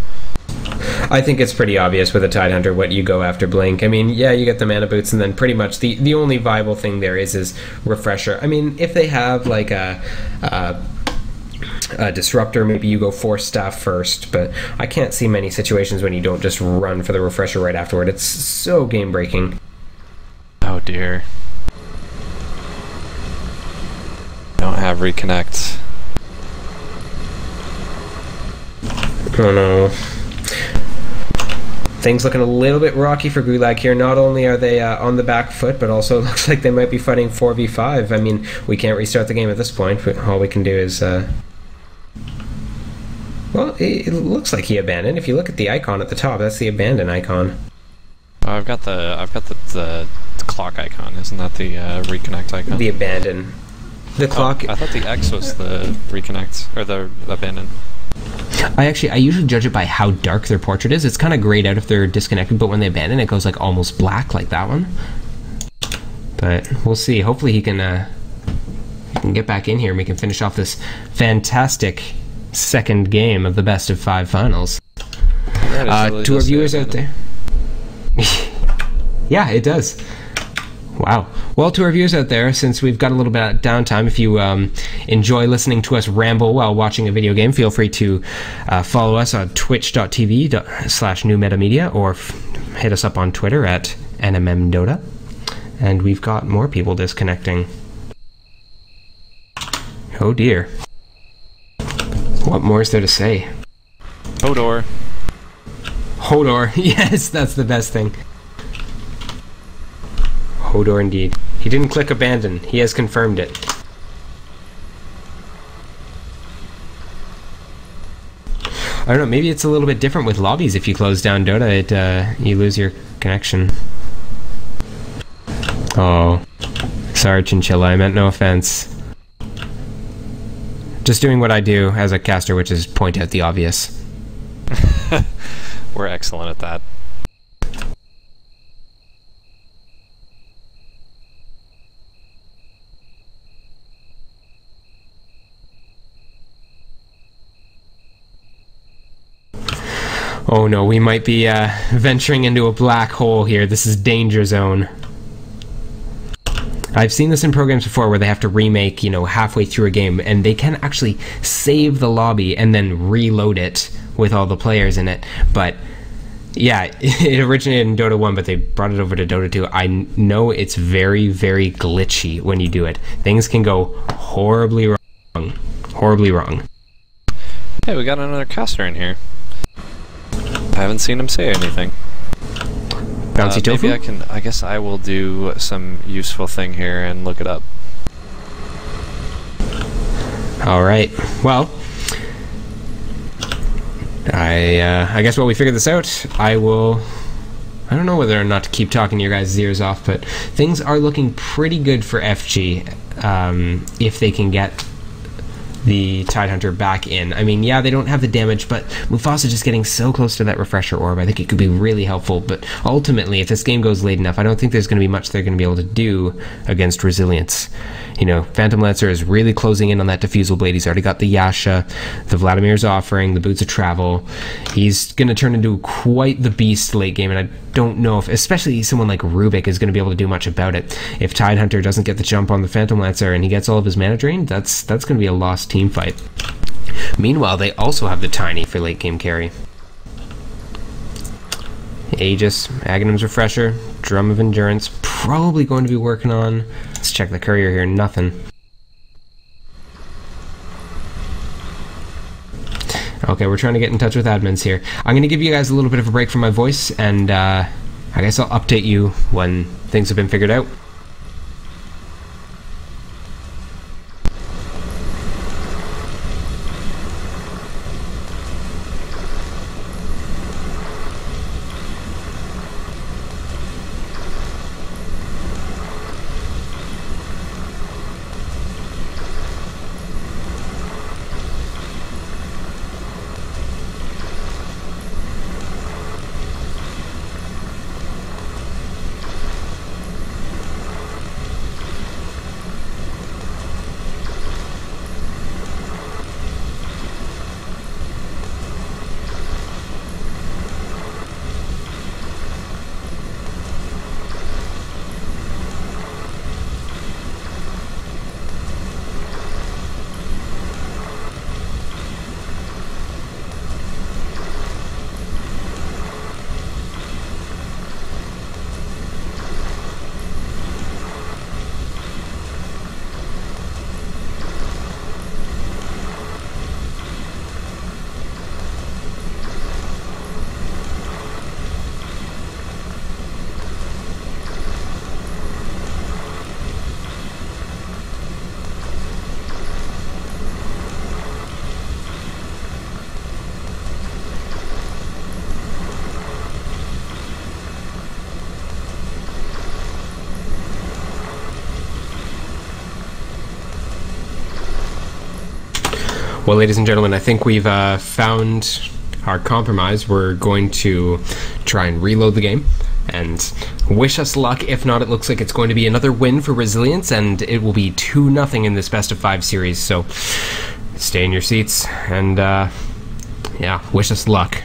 I think it's pretty obvious with a Tidehunter what you go after Blink. I mean, yeah, you get the mana boots, and then pretty much the only viable thing there is Refresher. I mean, if they have like a Disruptor, maybe you go Force Staff first, but I can't see many situations when you don't just run for the Refresher right afterward. It's so game breaking. Oh dear. Don't have Reconnect. Oh no. Things looking a little bit rocky for Gulag here. Not only are they on the back foot, but also it looks like they might be fighting 4v5. I mean, we can't restart the game at this point. All we can do is... Well, Well, it looks like he abandoned. If you look at the icon at the top, that's the abandon icon. Oh, I've got the clock icon. Isn't that the reconnect icon? The abandon. The clock. I thought the X was the reconnect or the abandon. I usually judge it by how dark their portrait is. It's kind of grayed out if they're disconnected, but when they abandon, it goes like almost black, like that one. But we'll see. Hopefully he can get back in here and we can finish off this fantastic second game of the best of 5 finals. Really to our viewers out there. Yeah, it does. Wow. Well, to our viewers out there, since we've got a little bit of downtime, if you enjoy listening to us ramble while watching a video game, feel free to follow us on twitch.tv/newmetamedia or hit us up on Twitter at NMMDota. And we've got more people disconnecting. Oh dear. What more is there to say? Hodor. Hodor. Yes, that's the best thing. Hodor indeed. He didn't click abandon. He has confirmed it. I don't know, maybe it's a little bit different with lobbies. If you close down Dota, you lose your connection. Oh. Sorry, Chinchilla, I meant no offense. Just doing what I do as a caster, which is point out the obvious. We're excellent at that. Oh no, we might be venturing into a black hole here. This is danger zone. I've seen this in programs before where they have to remake, you know, halfway through a game, and they can actually save the lobby and then reload it with all the players in it. But yeah, it originated in Dota 1, but they brought it over to Dota 2. I know it's very, very glitchy when you do it. Things can go horribly wrong. Horribly wrong. Hey, we got another caster in here. I haven't seen him say anything. Bouncy Tofu? Maybe I guess I will do some useful thing here and look it up. Alright, well, I guess while we figure this out, I don't know whether or not to keep talking your guys' ears off, but things are looking pretty good for FG if they can get the Tidehunter back in. I mean, yeah, they don't have the damage, but Mufasa just getting so close to that refresher orb, I think it could be really helpful. But ultimately, if this game goes late enough, I don't think there's going to be much they're going to be able to do against Resilience. You know, Phantom Lancer is really closing in on that Diffusal Blade. He's already got the Yasha, the Vladimir's Offering, the Boots of Travel. He's going to turn into quite the beast late game, and I don't know if, especially someone like Rubik, is going to be able to do much about it. If Tidehunter doesn't get the jump on the Phantom Lancer and he gets all of his mana drained, that's going to be a lost team fight. Meanwhile, they also have the Tiny for late game carry. Aegis, Aghanim's Refresher, Drum of Endurance, probably going to be working on. Let's check the courier here, nothing. Okay, we're trying to get in touch with admins here. I'm going to give you guys a little bit of a break from my voice, and I guess I'll update you when things have been figured out. Well, ladies and gentlemen, I think we've found our compromise. We're going to try and reload the game and wish us luck. If not, it looks like it's going to be another win for Resilience, and it will be 2-0 in this best of 5 series. So stay in your seats and yeah, wish us luck.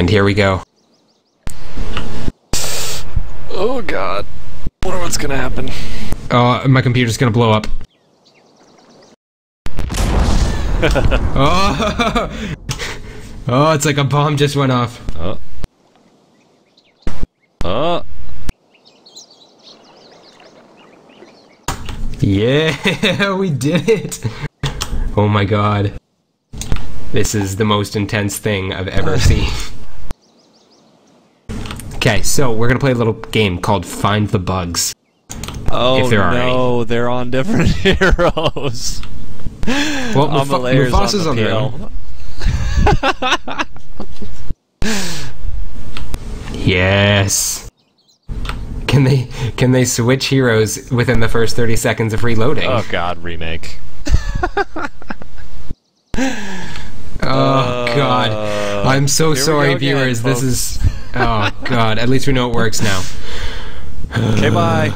And here we go. Oh god. I wonder what's gonna happen. Oh, my computer's gonna blow up. Oh! Oh, it's like a bomb just went off. Oh. Oh. Yeah, we did it! Oh my god. This is the most intense thing I've ever seen. Okay, so we're gonna play a little game called Find the Bugs. Oh if there are no, any. They're on different heroes. Well, Mufasa's on their own. Yes. Can they switch heroes within the first 30 seconds of reloading? Oh god, remake. Oh god. I'm so sorry, viewers. This is... Oh god, at least we know it works now. Okay, bye.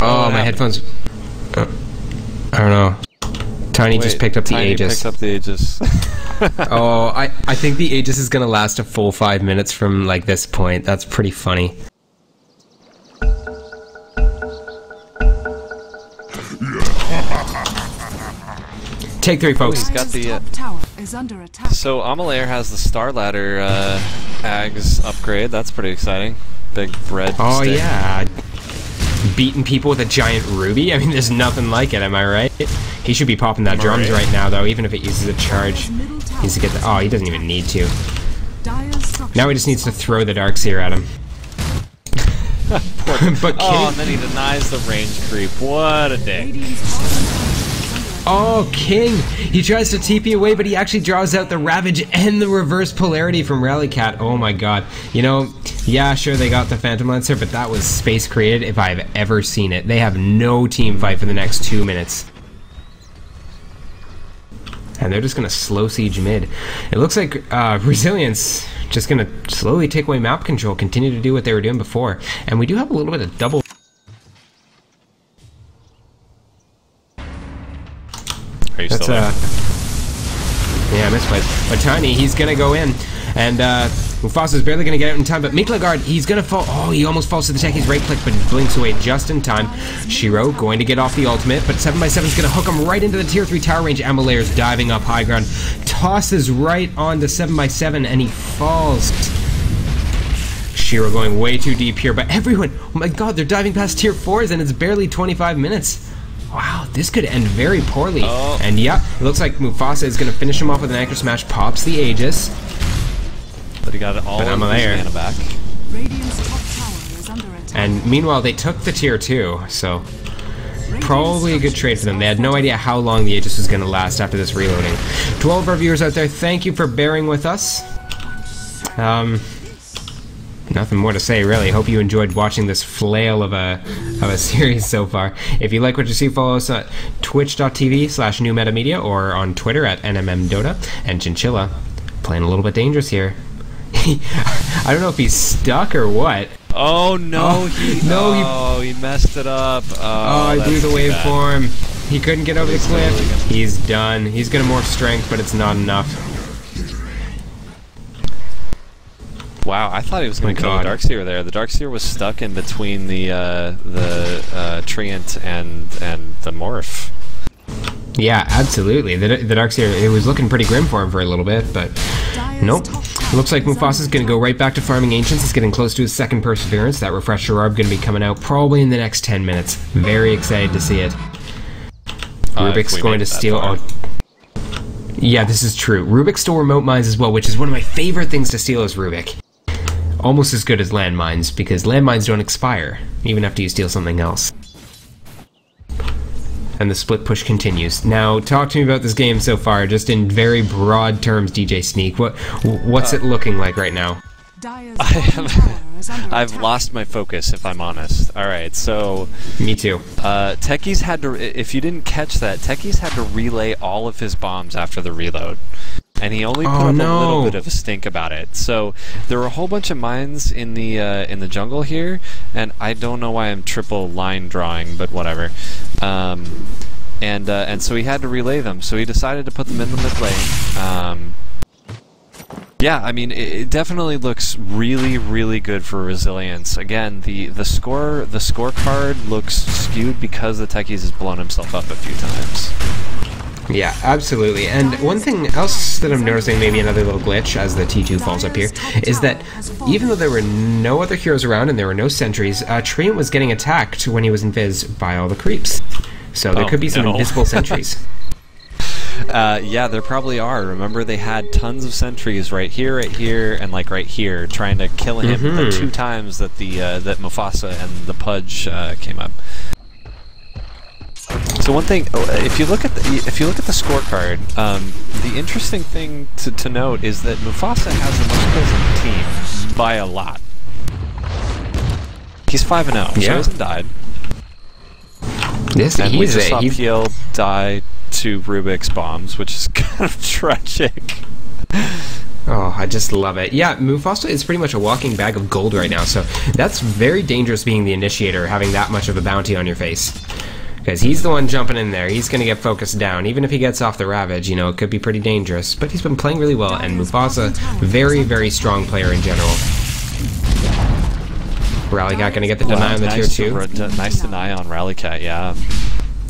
Oh, my headphones... I don't know. Tiny just picked up the Aegis. Picked up the Aegis. Oh, I think the Aegis is gonna last a full 5 minutes from, like, this point. That's pretty funny. Take 3, folks. He's got the... Top tower is under attack. So Amalair has the Star Ladder Ags upgrade. That's pretty exciting. Big red Oh, stick. yeah. Beating people with a giant ruby? I mean, there's nothing like it, am I right? He should be popping that drums right now, though, even if it uses a charge. He needs to get the... Oh, he doesn't even need to. Now he just needs to throw the Darkseer at him. But oh, and then he denies the range creep. What a dick. Oh, King! He tries to TP away, but he actually draws out the Ravage and the reverse polarity from Rallycat. Oh my god. You know, yeah, sure, they got the Phantom Lancer, but that was space created if I've ever seen it. They have no team fight for the next 2 minutes. And they're just gonna slow siege mid. It looks like Resilience just gonna slowly take away map control, continue to do what they were doing before. And we do have a little bit of double... Are you still there? Yeah, I misplaced. But Tiny, he's gonna go in, and Mufasa's barely going to get out in time, but Miklagard, he's going to fall. Oh, he almost falls to the Techies right click, but blinks away just in time. Shiro going to get off the ultimate, but 7x7 is going to hook him right into the tier 3 tower range. Amalair's diving up high ground, tosses right onto 7x7, and he falls. Shiro going way too deep here, but everyone, oh my god, they're diving past tier 4s, and it's barely 25 minutes. Wow, this could end very poorly. Oh. And yeah, it looks like Mufasa is going to finish him off with an anchor smash, pops the Aegis. But he got it all of his mana back. Radiant's top tower is under attack. And meanwhile, they took the tier 2, so probably a good trade for them. They had no idea how long the Aegis was going to last after this reloading. To all of our viewers out there, thank you for bearing with us. Nothing more to say, really. Hope you enjoyed watching this flail of a series so far. If you like what you see, follow us at twitch.tv/newmetamedia or on Twitter at NMMDota. And Chinchilla, playing a little bit dangerous here. I don't know if he's stuck or what. Oh no, he messed it up. I blew the waveform. He couldn't get over the cliff. He's done. He's gonna morph strength, but it's not enough. Wow, I thought he was going to kill the Darkseer there. The Darkseer was stuck in between the Treant and the Morph. Yeah, absolutely. The Darkseer, it was looking pretty grim for him for a little bit, but nope. Looks like Mufasa's going to go right back to farming Ancients. He's getting close to his second Perseverance. That Refresher Orb going to be coming out probably in the next 10 minutes. Very excited to see it. Rubik's going to steal... Yeah, this is true. Rubik stole remote mines as well, which is one of my favorite things to steal is Rubik. Almost as good as landmines, because landmines don't expire, even after you steal something else. And the split push continues. Now, talk to me about this game so far, just in very broad terms, DJ Sneak. What's it looking like right now? I've lost my focus, if I'm honest. Alright, so... Me too. Techies had to... If you didn't catch that, Techies had to relay all of his bombs after the reload. And he only put up a little bit of a stink about it. So there were a whole bunch of mines in the jungle here, and I don't know why I'm triple line drawing, but whatever. And so he had to relay them. So he decided to put them in the mid lane. Yeah, I mean, it definitely looks really, really good for resilience. Again, the scorecard looks skewed because the Techies has blown himself up a few times. Yeah, absolutely. And one thing else that I'm noticing, maybe another little glitch as the T2 falls up here, is that even though there were no other heroes around and there were no sentries, Treant was getting attacked when he was invis by all the creeps. So there could be some invisible sentries. Yeah, there probably are. Remember, they had tons of sentries right here, and like right here, trying to kill him the 2 times that that Mufasa and the Pudge came up. So one thing, if you look at the scorecard, the interesting thing to note is that Mufasa has the most kills on the team by a lot. He's 5-0, so he hasn't died. And we just saw PL die to Rubik's bombs, which is kind of tragic. Oh, I just love it. Yeah, Mufasa is pretty much a walking bag of gold right now, so that's very dangerous being the initiator, having that much of a bounty on your face. Because he's the one jumping in there. He's going to get focused down. Even if he gets off the Ravage, you know, it could be pretty dangerous. But he's been playing really well, and Mufasa, very, very strong player in general. Rallycat going to get the deny on the tier 2. Nice deny on Rallycat, yeah.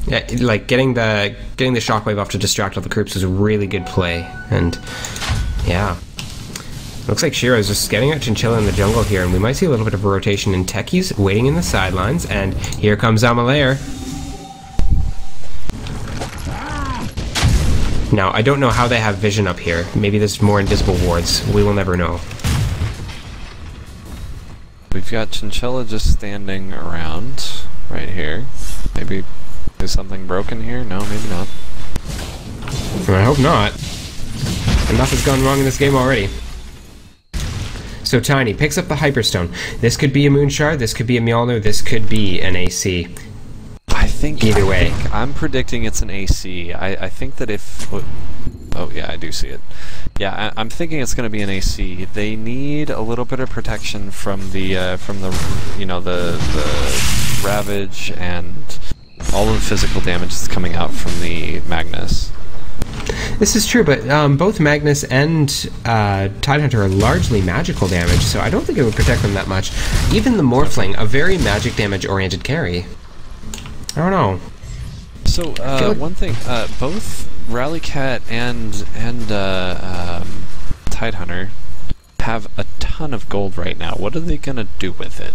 Yeah, like getting the shockwave off to distract all the creeps was a really good play. And, yeah. Looks like Shiro's just getting at Chinchilla in the jungle here, and we might see a little bit of a rotation in Techies waiting in the sidelines. And here comes Amalair. Now, I don't know how they have vision up here. Maybe there's more invisible wards. We will never know. We've got Chinchilla just standing around right here. Maybe there's something broken here? No, maybe not. I hope not. Enough has gone wrong in this game already. So Tiny picks up the Hyperstone. This could be a Moonshard, this could be a Mjolnir, this could be an AC. Either way. I'm predicting it's an AC. I think that if... Oh, yeah, I do see it. Yeah, I'm thinking it's going to be an AC. They need a little bit of protection from the you know, the Ravage and all of the physical damage that's coming out from the Magnus. This is true, but both Magnus and Tidehunter are largely magical damage, so I don't think it would protect them that much. Even the Morphling, a very magic damage-oriented carry. I don't know. So, one thing, both Rallycat and Tidehunter have a ton of gold right now. What are they going to do with it?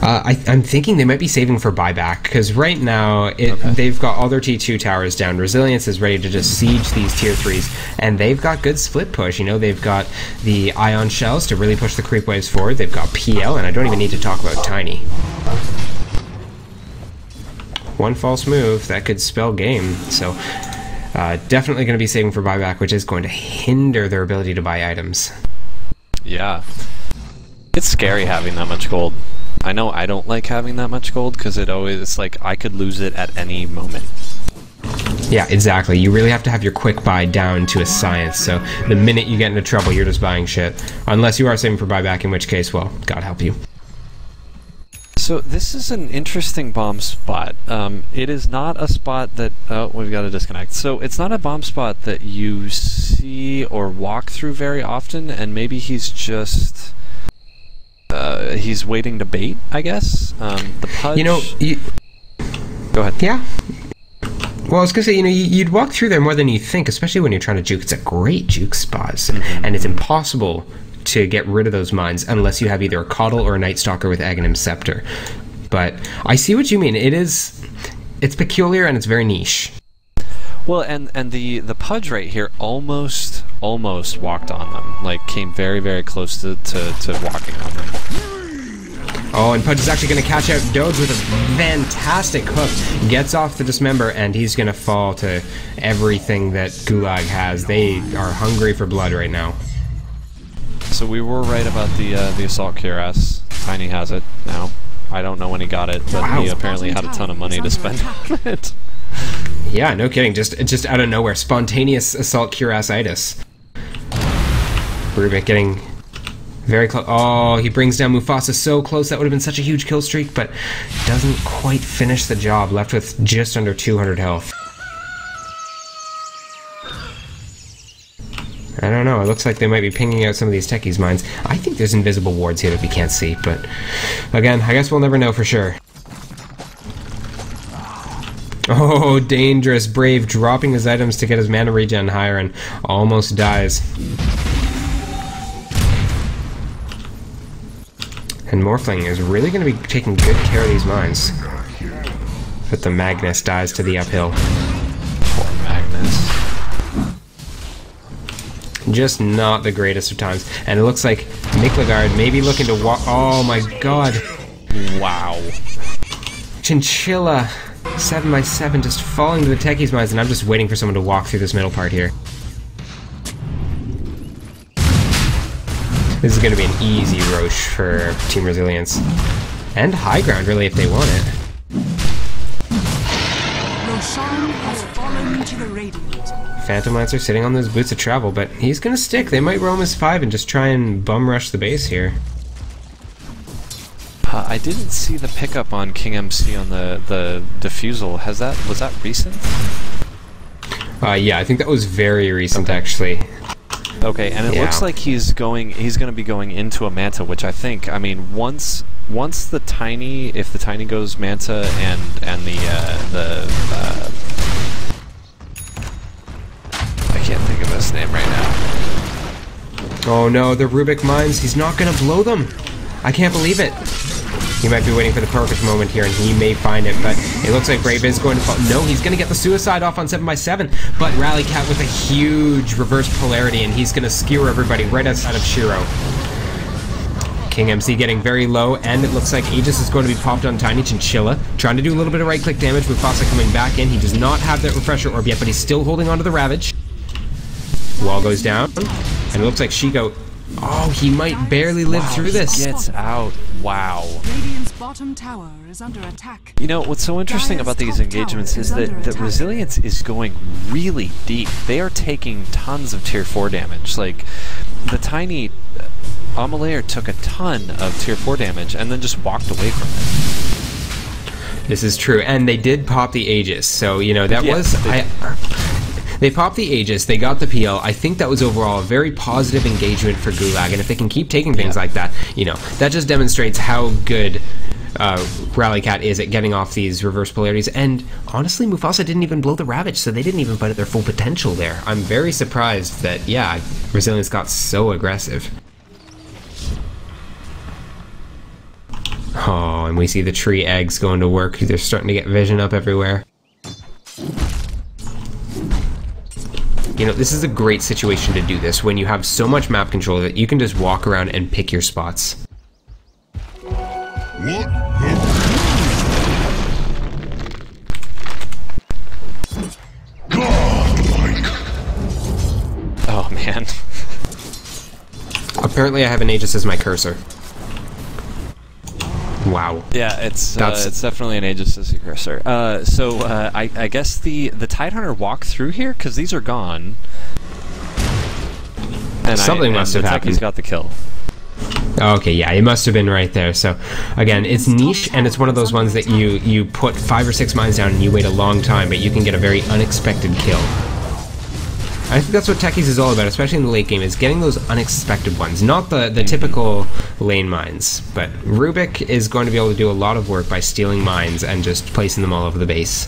I'm thinking they might be saving for buyback, because right now they've got all their T2 towers down. Resilience is ready to just siege these tier 3s, and they've got good split push. You know, they've got the Ion Shells to really push the creep waves forward. They've got PL, and I don't even need to talk about Tiny. One false move, that could spell game. So definitely going to be saving for buyback, which is going to hinder their ability to buy items. Yeah. It's scary having that much gold. I know I don't like having that much gold because it's like I could lose it at any moment. Yeah, exactly. You really have to have your quick buy down to a science, so the minute you get into trouble, you're just buying shit. Unless you are saving for buyback, in which case, well, God help you. So this is an interesting bomb spot. It is not a spot that... Oh, we've got to disconnect. So it's not a bomb spot that you see or walk through very often, and maybe he's just... he's waiting to bait, I guess. The Pudge... You know... Go ahead. Yeah. Well, I was going to say, you know, you'd walk through there more than you think, especially when you're trying to juke. It's a great juke spot, and it's impossible to get rid of those mines unless you have either a Coddle or a Night Stalker with Aghanim Scepter. But I see what you mean. It's peculiar and it's very niche. Well, and the Pudge right here almost walked on them. Like, came very, very close to walking on them. Oh, and Pudge is actually going to catch out Doge with a fantastic hook. Gets off the Dismember, and he's going to fall to everything that Gulag has. They are hungry for blood right now. So we were right about the Assault Cuirass. Tiny has it now. I don't know when he got it, but he apparently had a ton of money to spend on it. Yeah, no kidding. Just out of nowhere. Spontaneous Assault Cuirassitis. Rubik getting very close. Oh, he brings down Mufasa so close. That would have been such a huge kill streak, but doesn't quite finish the job. Left with just under 200 health. I don't know, it looks like they might be pinging out some of these techies' mines. I think there's invisible wards here that we can't see, but again, I guess we'll never know for sure. Oh, dangerous. Brave dropping his items to get his mana regen higher and almost dies. And Morphling is really going to be taking good care of these mines. But the Magnus dies to the uphill. Poor Magnus. Just not the greatest of times. And it looks like Miklagard may be looking to walk. Oh my god. Wow. Chinchilla. 7x7 just falling to the techies' mines, and I'm just waiting for someone to walk through this middle part here. This is going to be an easy Roche for Team Resilience. And high ground, really, if they want it. Roshan has fallen to the Radiant. Phantom Lancer sitting on those boots of travel, but he's going to stick. They might roam as 5 and just try and bum rush the base here. I didn't see the pickup on King MC on the diffusal. Was that recent? Yeah, I think that was very recent, actually. Okay, and it looks like he's going to be going into a Manta, which I think, I mean, once the Tiny, if the Tiny goes Manta and the I can't think of his name right now. Oh no, the Rubik mines, he's not gonna blow them! I can't believe it! He might be waiting for the perfect moment here, and he may find it, but it looks like Brave is going to fall. No, he's going to get the suicide off on 7x7, but Rallycat with a huge reverse polarity, and he's going to skewer everybody right outside of Shiro. King MC getting very low, and it looks like Aegis is going to be popped on Tiny Chinchilla, trying to do a little bit of right-click damage. Mufasa coming back in. He does not have that Refresher Orb yet, but he's still holding onto the Ravage. Wall goes down, and it looks like Shiko... Oh, he might barely live through this. He gets out. Wow. Radiant's bottom tower is under attack. You know, what's so interesting about these engagements is that Resilience is going really deep. They are taking tons of tier 4 damage. Like, the Tiny Amalayer took a ton of tier 4 damage and then just walked away from it. This is true, and they did pop the Aegis, so, you know, that was... They popped the Aegis, they got the PL. I think that was overall a very positive engagement for Gulag, and if they can keep taking things like that, you know, that just demonstrates how good Rallycat is at getting off these reverse polarities. And honestly, Mufasa didn't even blow the Ravage, so they didn't even bite at their full potential there. I'm very surprised that, yeah, Resilience got so aggressive. Oh, and we see the tree eggs going to work. They're starting to get vision up everywhere. You know, this is a great situation to do this when you have so much map control that you can just walk around and pick your spots. What? Godlike. Oh man. Apparently I have an Aegis as my cursor. Wow. Yeah, it's definitely an Aegis as a cursor. I guess the Tidehunter walked through here because these are gone. And something must have happened. He's got the kill. Okay, yeah, it must have been right there. So, again, it's niche, and it's one of those ones that you put 5 or 6 mines down and you wait a long time, but you can get a very unexpected kill. I think that's what Techies is all about, especially in the late game, is getting those unexpected ones. Not the typical lane mines, but Rubik is going to be able to do a lot of work by stealing mines and just placing them all over the base.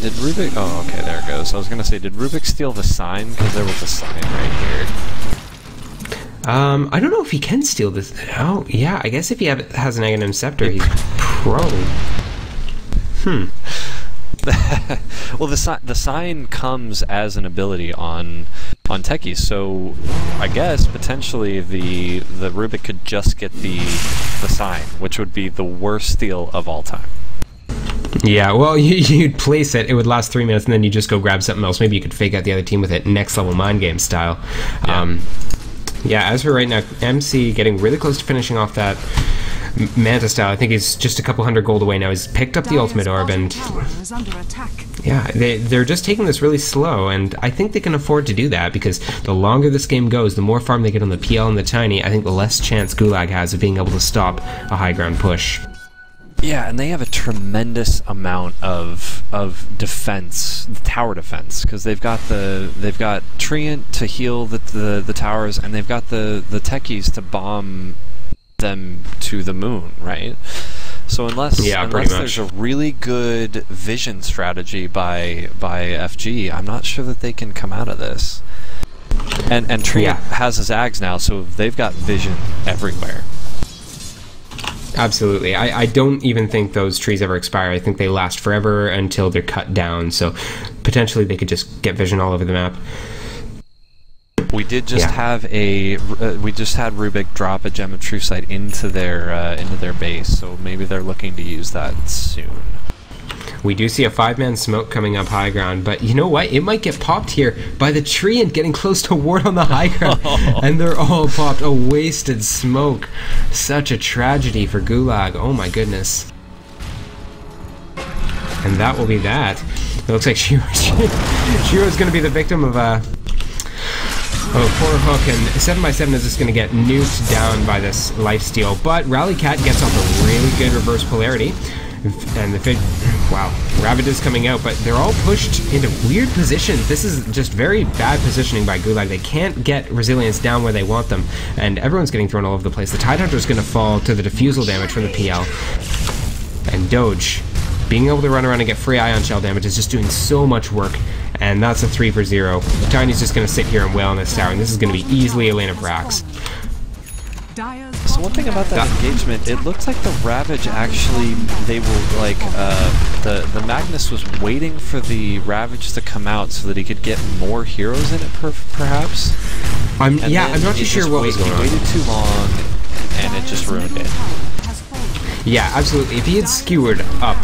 Did Rubik... Oh, okay, there it goes. I was gonna say, did Rubik steal the sign? Because there was a sign right here. I don't know if he can steal this. Oh, yeah, I guess if he has an Aghanim Scepter, he's prone. Well, the sign comes as an ability on Techies, so I guess potentially the Rubik could just get the sign, which would be the worst steal of all time. Yeah, well, you'd place it, it would last 3 minutes, and then you just go grab something else. Maybe you could fake out the other team with it, next level mind game style. Yeah. Yeah, as for right now, MC getting really close to finishing off that Manta style. I think he's just a couple hundred gold away now. He's picked up the ultimate orb, and yeah, they're just taking this really slow, and I think they can afford to do that, because the longer this game goes, the more farm they get on the PL and the Tiny, I think the less chance Gulag has of being able to stop a high ground push. Yeah, and they have a tremendous amount of defense, tower defense, because they've got Treant to heal the towers, and they've got the Techies to bomb them to the moon, right? So unless there's a really good vision strategy by FG, I'm not sure that they can come out of this. And Treant has his Ags now, so they've got vision everywhere. Absolutely. I don't even think those trees ever expire. I think they last forever until they're cut down, so potentially they could just get vision all over the map. We did just have we just had Rubik drop a Gem of True Sight into their base, so maybe they're looking to use that soon. We do see a 5-man smoke coming up high ground, but you know what? It might get popped here by the tree and getting close to ward on the high ground. And they're all popped. A wasted smoke. Such a tragedy for Gulag. Oh my goodness. And that will be that. It looks like Shiro's going to be the victim of a poor hook, and 7x7 is just going to get nuked down by this lifesteal. But Rallycat gets off a really good reverse polarity. And wow, Ravage is coming out, but they're all pushed into weird positions. This is just very bad positioning by Gulag. They can't get Resilience down where they want them, and everyone's getting thrown all over the place. The Tidehunter is going to fall to the defusal damage from the PL. And Doge, being able to run around and get free ion shell damage is just doing so much work, and that's a 3 for 0. Tiny's just going to sit here and wail on this tower, and this is going to be easily a lane of Rax. So one thing about that engagement, it looks like the Ravage actually, they will, like, the Magnus was waiting for the Ravage to come out so that he could get more heroes in it, perhaps? I'm not too sure what was going on. He waited too long, and it just ruined it. Yeah, absolutely. If he had skewered up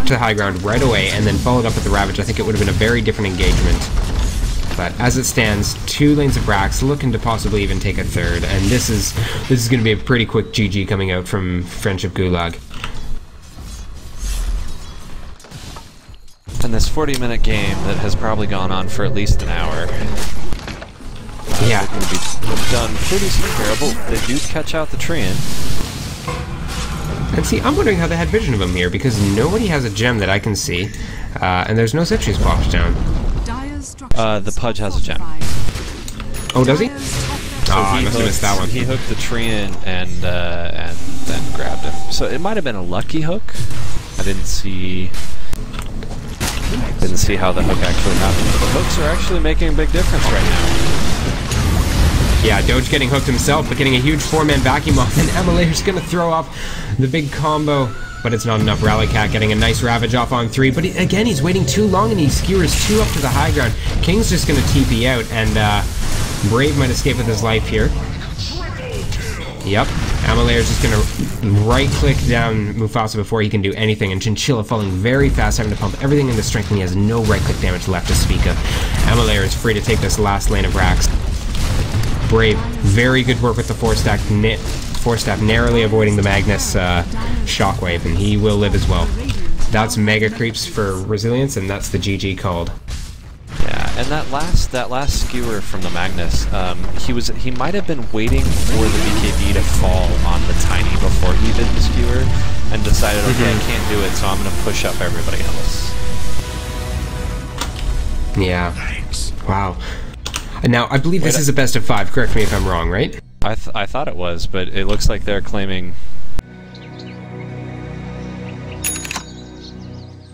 to high ground right away and then followed up with the Ravage, I think it would have been a very different engagement. But as it stands, 2 lanes of Rax, looking to possibly even take a third, and this is going to be a pretty quick GG coming out from Friendship Gulag. And this 40-minute game that has probably gone on for at least an hour. Yeah, going to be done pretty comparable. They do catch out the Treant. And see, I'm wondering how they had vision of him here, because nobody has a gem that I can see, and there's no sentries popped down. The Pudge has a gem. Oh, does he? So I must have missed that one. He hooked the tree in and then grabbed him. So it might have been a lucky hook. I didn't see how the hook actually happened. But the hooks are actually making a big difference right now. Yeah, Doge getting hooked himself, but getting a huge 4-man vacuum off, and Emilator's gonna throw off the big combo, but it's not enough. Rallycat getting a nice Ravage off on 3, but again, he's waiting too long, and he skewers 2 up to the high ground. King's just gonna TP out, and Brave might escape with his life here. Yep, Emilator's just gonna right-click down Mufasa before he can do anything, and Chinchilla falling very fast, having to pump everything into strength, and he has no right-click damage left to speak of. Emilator is free to take this last lane of racks. Brave, very good work with the 4-staff, narrowly avoiding the Magnus shockwave, and he will live as well. That's mega creeps for resilience, and that's the GG called. Yeah, and that last skewer from the Magnus, he might have been waiting for the BKB to fall on the Tiny before he did the skewer, and decided, okay, I can't do it, so I'm gonna push up everybody else. Yeah. Wow. Now, I believe this is a best of 5. Correct me if I'm wrong, right? I thought it was, but it looks like they're claiming...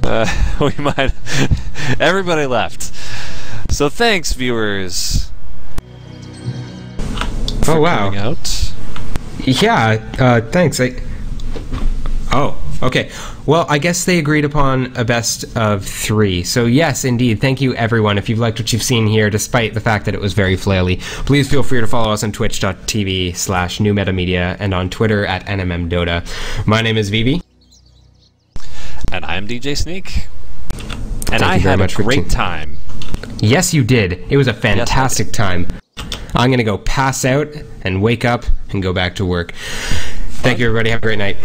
we might... Everybody left. So thanks, viewers. Oh, wow. Coming out. Yeah, thanks. Oh, okay. Well, I guess they agreed upon a best of 3. So yes, indeed. Thank you, everyone. If you've liked what you've seen here, despite the fact that it was very flaily, please feel free to follow us on twitch.tv/newmetamedia and on Twitter at NMMDota. My name is Vivi. And I'm DJ Sneak. And I had a great time. Yes, you did. It was a fantastic time. I'm going to go pass out and wake up and go back to work. Thank you, everybody. Have a great night.